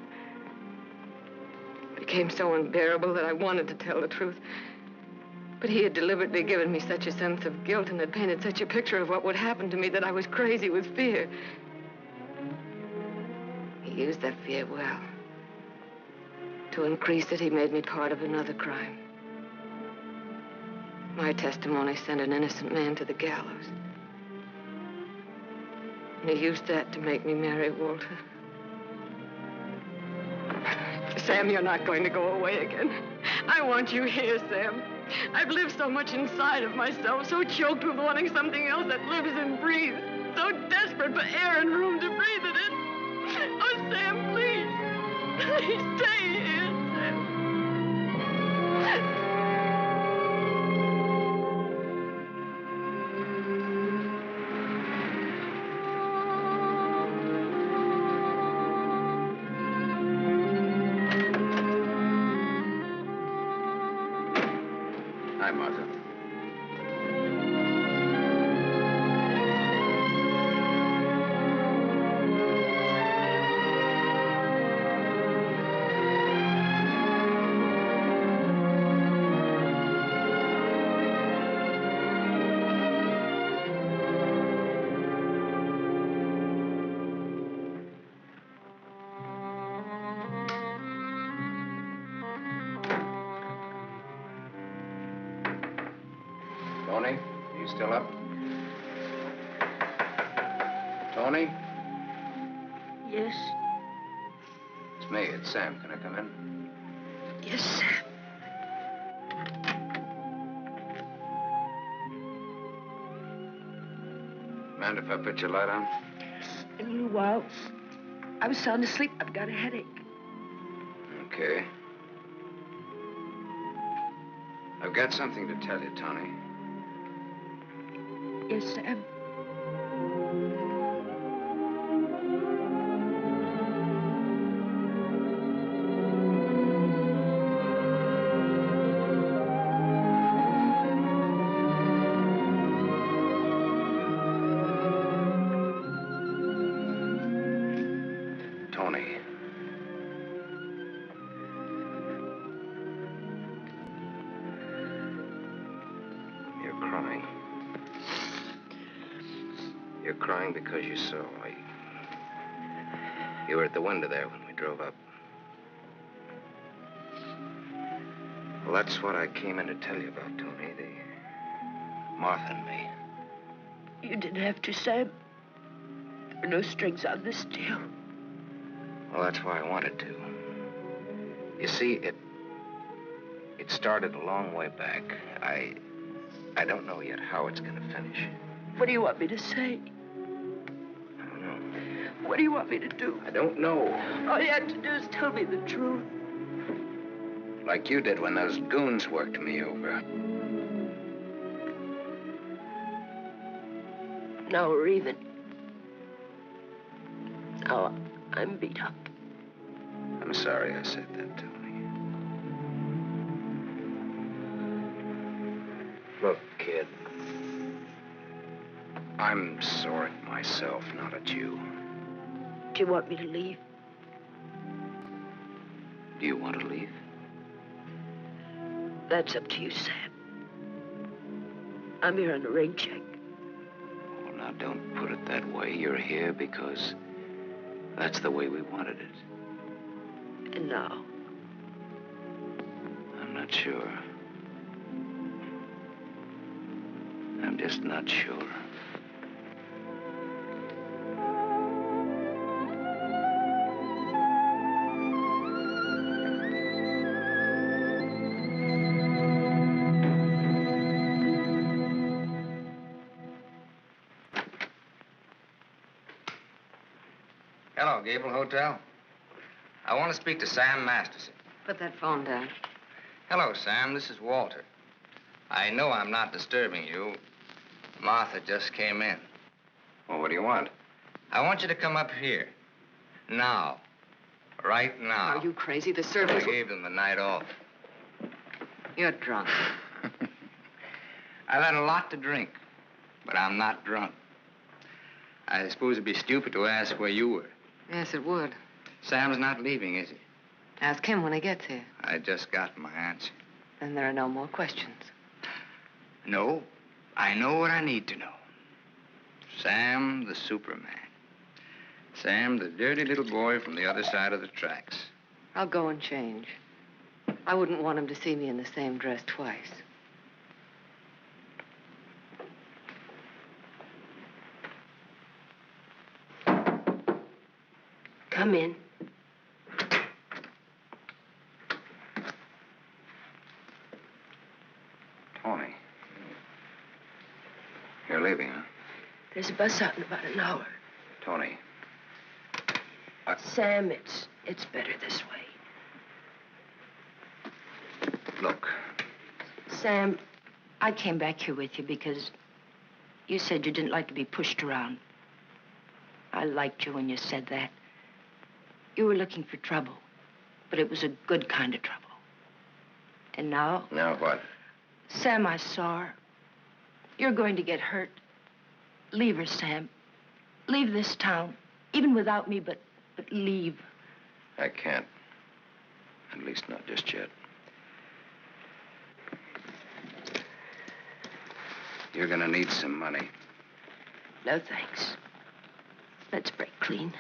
M: It became so unbearable that I wanted to tell the truth. But he had deliberately given me such a sense of guilt and had painted such a picture of what would happen to me that I was crazy with fear. He used that fear well. To increase it, he made me part of another crime. My testimony sent an innocent man to the gallows. And he used that to make me marry Walter. Sam, you're not going to go away again. I want you here, Sam. I've lived so much inside of myself, so choked with wanting something else that lives and breathes, so desperate for air and room to breathe it in. Oh, Sam, please. Please stay here, Sam.
I: Hi, Martha. Tony, you still up? Tony?
G: Yes?
I: It's me, it's Sam. Can I come in?
G: Yes, Sam.
I: Mind if I put your light on?
G: In a little while. I was sound asleep. I've got a headache.
I: Okay. I've got something to tell you, Tony.
G: Yes, Sam.
I: Tony. You're crying. You're crying because you saw. You were at the window there when we drove up. Well, that's what I came in to tell you about, Tony. The Martha and me.
G: You didn't have to, Sam. There were no strings on this deal.
I: Well, that's why I wanted to. You see, it started a long way back. I don't know yet how it's going to finish.
G: What do you want me to say?
I: I don't know.
G: What do you want me to do?
I: I don't know.
G: All you have to do is tell me the truth.
I: Like you did when those goons worked me over.
G: Now we're even. Now I'm beat up.
I: I'm sorry I said that, Tony. Look, kid. I'm sore at myself, not at you.
G: Do you want me to leave?
I: Do you want to leave?
G: That's up to you, Sam. I'm here on a rain check.
I: Well, now, don't put it that way. You're here because that's the way we wanted it.
G: And now?
I: I'm not sure. I'm just not sure.
J: Hello, Gable Hotel. I want to speak to Sam Masterson.
M: Put that phone down.
J: Hello, Sam. This is Walter. I know I'm not disturbing you. Martha just came in.
I: Well, what do you want?
J: I want you to come up here. Now. Right now.
M: Are you crazy? The servants...
J: I gave them the night off.
M: You're drunk.
J: I've had a lot to drink, but I'm not drunk. I suppose it'd be stupid to ask where you were.
M: Yes, it would.
J: Sam's not leaving, is he?
M: Ask him when he gets here.
J: I just got my answer.
M: Then there are no more questions.
J: No, I know what I need to know. Sam, the Superman. Sam, the dirty little boy from the other side of the tracks.
M: I'll go and change. I wouldn't want him to see me in the same dress twice.
A: Come in.
I: Tony. You're leaving, huh?
A: There's a bus out in about an hour.
I: Tony.
A: Sam, it's better this way.
I: Look.
A: Sam, I came back here with you because you said you didn't like to be pushed around. I liked you when you said that. You were looking for trouble, but it was a good kind of trouble. And now...
I: Now what?
A: Sam, I saw her. You're going to get hurt. Leave her, Sam. Leave this town, even without me, but leave.
I: I can't. At least not just yet. You're gonna need some money.
A: No, thanks. Let's break clean.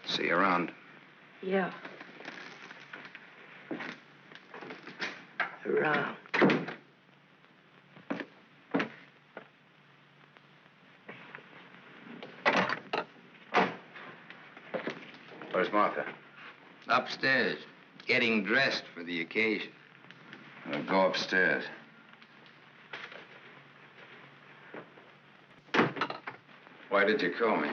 I: See you around.
A: Yeah. Around.
I: Where's Martha?
J: Upstairs, getting dressed for the occasion.
I: Well, go upstairs. Why did you call me?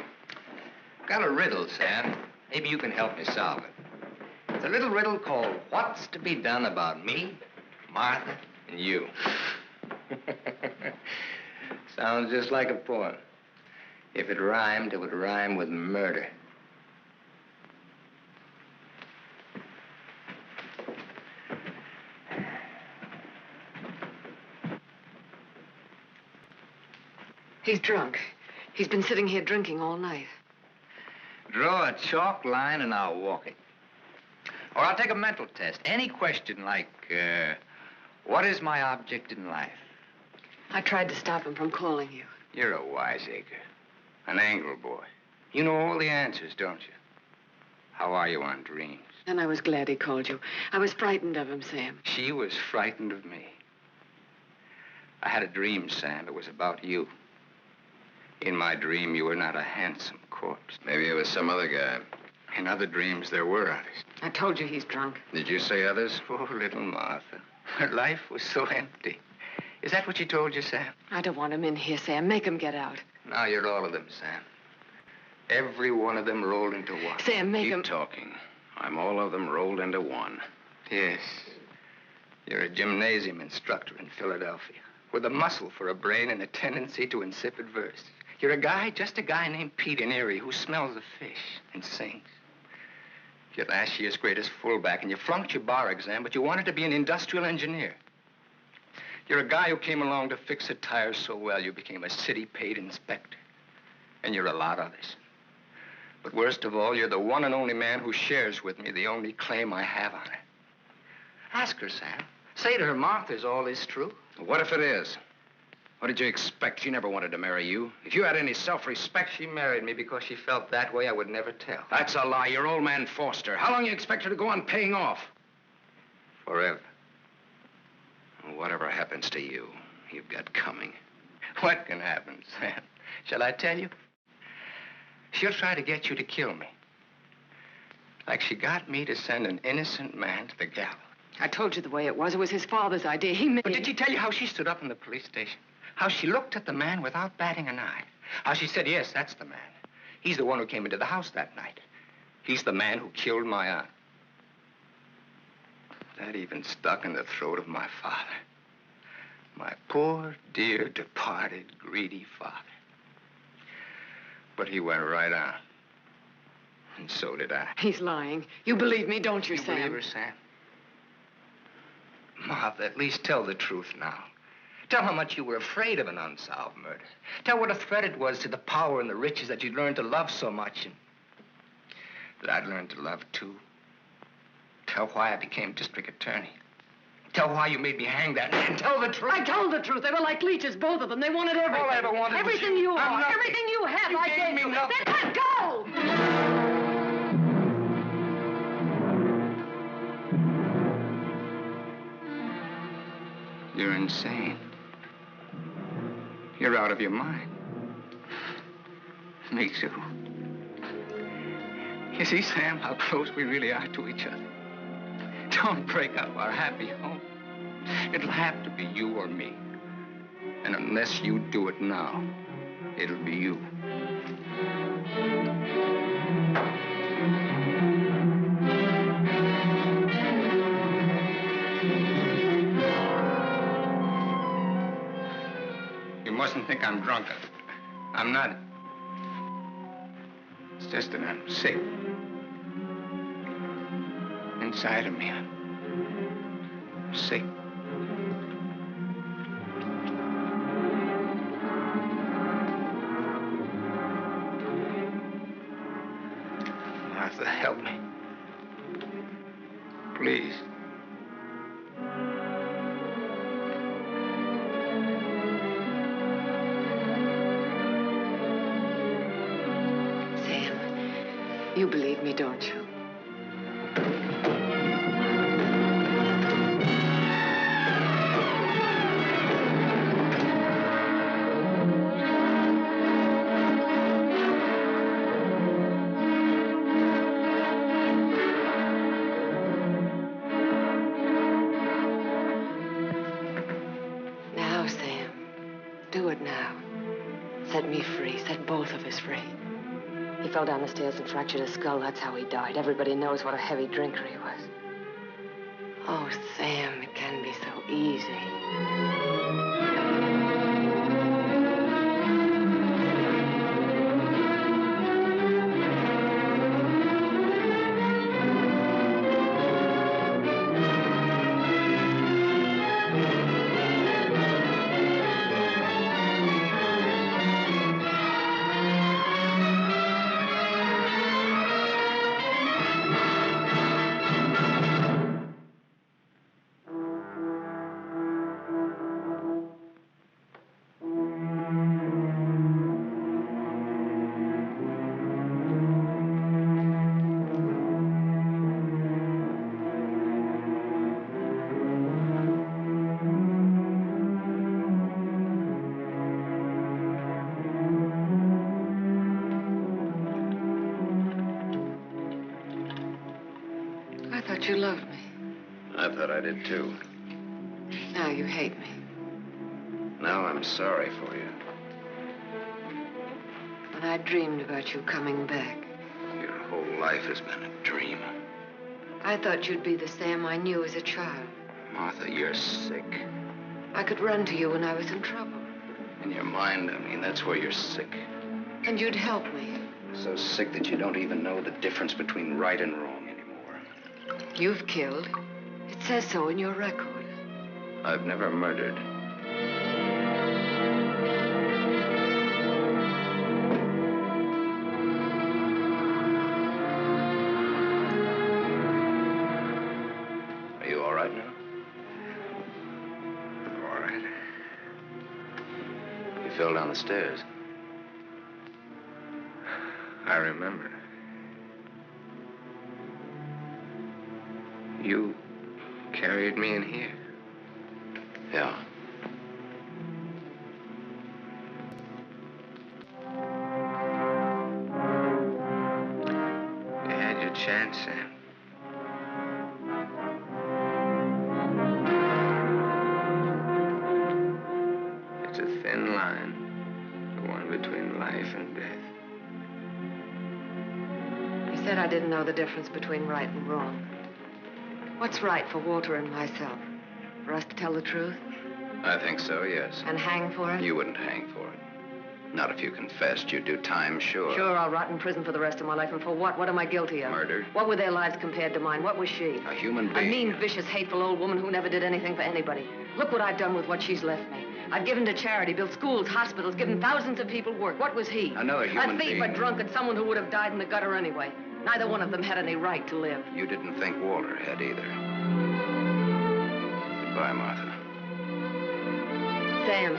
J: Got a riddle, Sam. Maybe you can help me solve it. It's a little riddle called What's to Be Done About Me, Martha, and You. Sounds just like a poem. If it rhymed, it would rhyme with murder.
M: He's drunk. He's been sitting here drinking all night.
J: Draw a chalk line and I'll walk it. Or I'll take a mental test. Any question like, what is my object in life?
M: I tried to stop him from calling you.
J: You're a wiseacre. An angle boy. You know all the answers, don't you? How are you on dreams?
M: And I was glad he called you. I was frightened of him, Sam.
J: She was frightened of me. I had a dream, Sam. It was about you. In my dream, you were not a handsome corpse.
I: Maybe it was some other guy.
J: In other dreams, there were others.
M: I told you he's drunk.
I: Did you say others?
J: Poor little Martha. Her life was so empty. Is that what she told you, Sam?
M: I don't want him in here, Sam. Make him get out.
J: Now you're all of them, Sam. Every one of them rolled into one.
M: Sam, make him...
I: Keep talking. I'm all of them rolled into one.
J: Yes. You're a gymnasium instructor in Philadelphia with a muscle for a brain and a tendency to insipid verse. You're a guy, just a guy named Pete in Erie who smells the fish and sings. You're last year's greatest fullback, and you flunked your bar exam, but you wanted to be an industrial engineer. You're a guy who came along to fix a tire so well you became a city-paid inspector. And you're a lot of others. But worst of all, you're the one and only man who shares with me the only claim I have on her. Ask her, Sam. Say to her, Martha, is all this true?
I: What if it is? What did you expect? She never wanted to marry you. If you had any self-respect...
J: She married me because she felt that way I would never tell.
I: That's a lie. Your old man forced her. How long you expect her to go on paying off?
J: Forever.
I: Whatever happens to you, you've got coming.
J: What can happen, Sam? Shall I tell you? She'll try to get you to kill me. Like she got me to send an innocent man to the gallows.
M: I told you the way it was. It was his father's idea. He made...
J: But did she tell you how she stood up in the police station? How she looked at the man without batting an eye? How she said, yes, that's the man. He's the one who came into the house that night. He's the man who killed my aunt. That even stuck in the throat of my father. My poor, dear, departed, greedy father. But he went right on. And so did I.
M: He's lying. You believe me, don't you,
J: You
M: Sam?
J: believe her, Sam? Martha, at least tell the truth now. Tell how much you were afraid of an unsolved murder. Tell what a threat it was to the power and the riches that you'd learned to love so much and that I'd learned to love, too. Tell why I became district attorney. Tell why you made me hang that man. Tell the truth.
M: I told the truth. They were like leeches, both of them. They wanted everything.
J: All I ever wanted was
M: everything
J: you.
M: you
J: I'm
M: are,
J: nothing.
M: everything you have,
J: You
M: I
J: gave
M: gave
J: me
M: you.
J: nothing.
M: Then let go!
J: You're insane. You're out of your mind. Me too. You see, Sam, how close we really are to each other. Don't break up our happy home. It'll have to be you or me. And unless you do it now, it'll be you. You mustn't think I'm drunk. I'm not. It's just that I'm sick. Inside of me, I'm sick. Martha, help me. Please.
M: Sam, you believe me, don't you? Now, Sam, do it now. Set me free. Set both of us free. He fell down the stairs and fractured his skull. That's how he died. Everybody knows what a heavy drinker he was. Oh, Sam, it can be so easy. I thought you loved me.
I: I thought I did, too.
M: Now you hate me.
I: Now I'm sorry for you.
M: When I dreamed about you coming back,
I: Your whole life has been a dream.
M: I thought you'd be the Sam I knew as a child.
I: Martha, you're sick.
M: I could run to you when I was in trouble.
I: In your mind, I mean, that's where you're sick.
M: And you'd help me.
I: So sick that you don't even know the difference between right and wrong anymore.
M: You've killed. It says so in your record.
I: I've never murdered. Are you all right now?
J: All right.
I: You fell down the stairs.
J: I remember. You carried me in here.
I: Yeah.
J: You had your chance, Sam. It's a thin line, the one between life and death.
M: You said I didn't know the difference between right and wrong. What's right for Walter and myself? For us to tell the truth?
I: I think so, yes.
M: And hang for it?
I: You wouldn't hang for it. Not if you confessed. You'd do time, sure.
M: Sure, I'll rot in prison for the rest of my life. And for what? What am I guilty of?
I: Murder.
M: What were their lives compared to mine? What was she?
I: A human
M: A
I: being.
M: mean, vicious, hateful old woman who never did anything for anybody. Look what I've done with what she's left me. I've given to charity, built schools, hospitals, given thousands of people work. What was he?
I: Another human
M: being. A thief, a drunkard, someone who would have died in the gutter anyway. Neither one of them had any right to live.
I: You didn't think Walter had either. Goodbye, Martha.
M: Sam.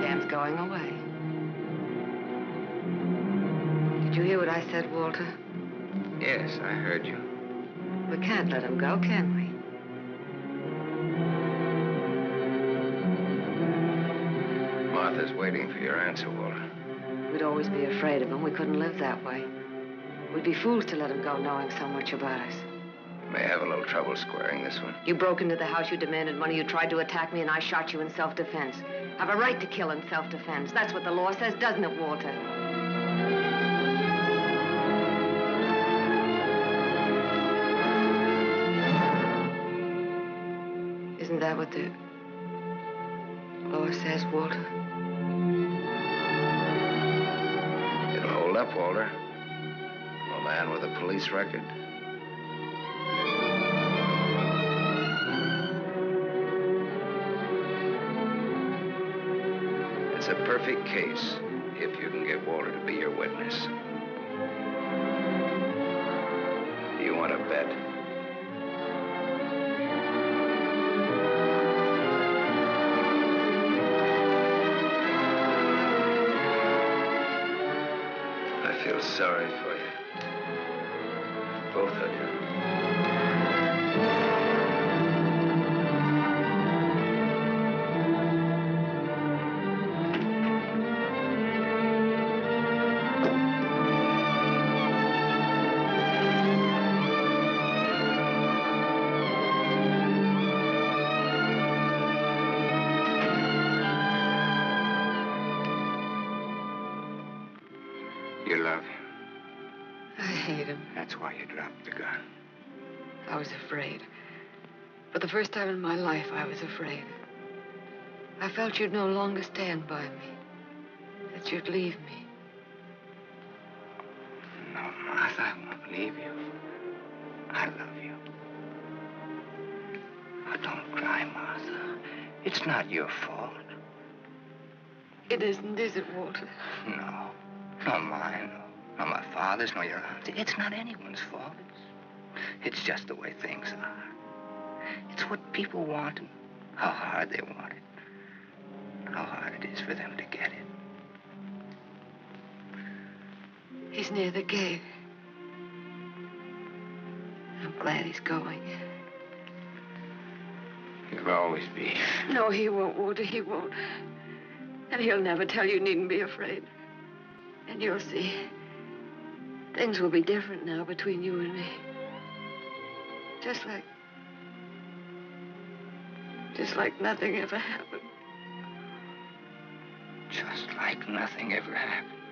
M: Sam's going away. Did you hear what I said, Walter?
I: Yes, I heard you.
M: We can't let him go, can we?
I: Martha's waiting for your answer, Walter.
M: We'd always be afraid of him. We couldn't live that way. We'd be fools to let him go knowing so much about us.
I: May have a little trouble squaring this one.
M: You broke into the house, you demanded money, you tried to attack me, and I shot you in self-defense. Have a right to kill in self-defense. That's what the law says, doesn't it, Walter? Isn't that what the law says, Walter?
I: It'll hold up, Walter. A man with a police record. It's a perfect case if you can get Walter to be your witness. Do you want to bet? I feel sorry for you. Both of you. You love him.
M: I hate him.
I: That's why you dropped the gun.
M: I was afraid. For the first time in my life, I was afraid. I felt you'd no longer stand by me. That you'd leave me.
I: No, Martha, I won't leave you. I love you. Oh, don't cry, Martha. It's not your fault.
M: It isn't, is it, Walter?
I: No. Not mine, nor my father's, nor your aunt's. It's not anyone's fault. It's just the way things are. It's what people want and how hard they want it. How hard it is for them to get it.
M: He's near the gate. I'm glad he's going.
I: He'll always be.
M: No, he won't, Walter, he won't. And he'll never tell you needn't be afraid. And you'll see. Things will be different now between you and me. Just like nothing ever happened.
I: Just like nothing ever happened.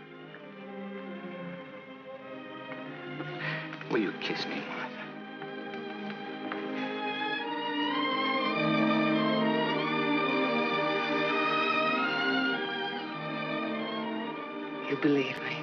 I: Will you kiss me, Martha?
M: You believe me.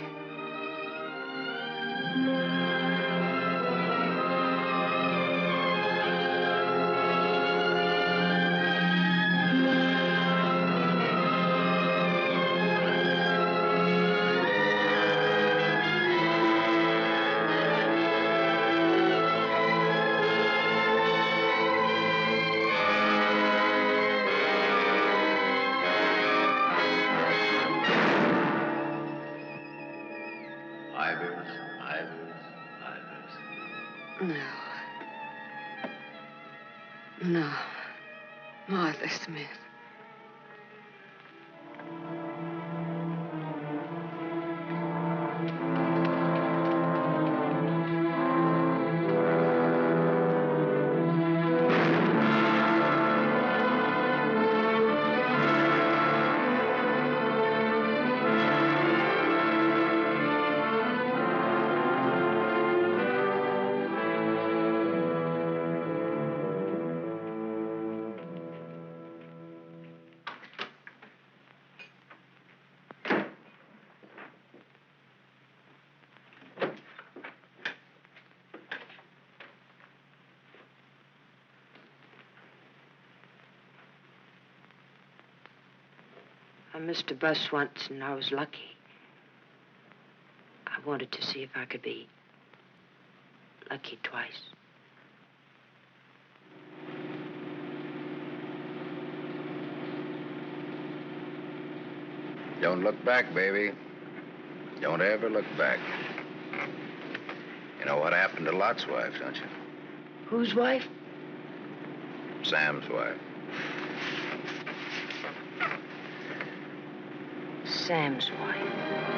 M: No. Martha Smith.
A: missed a bus once, and I was lucky. I wanted to see if I could be lucky twice.
I: Don't look back, baby. Don't ever look back. You know what happened to Lot's wife, don't you?
A: Whose wife?
I: Sam's wife.
A: Sam's wife.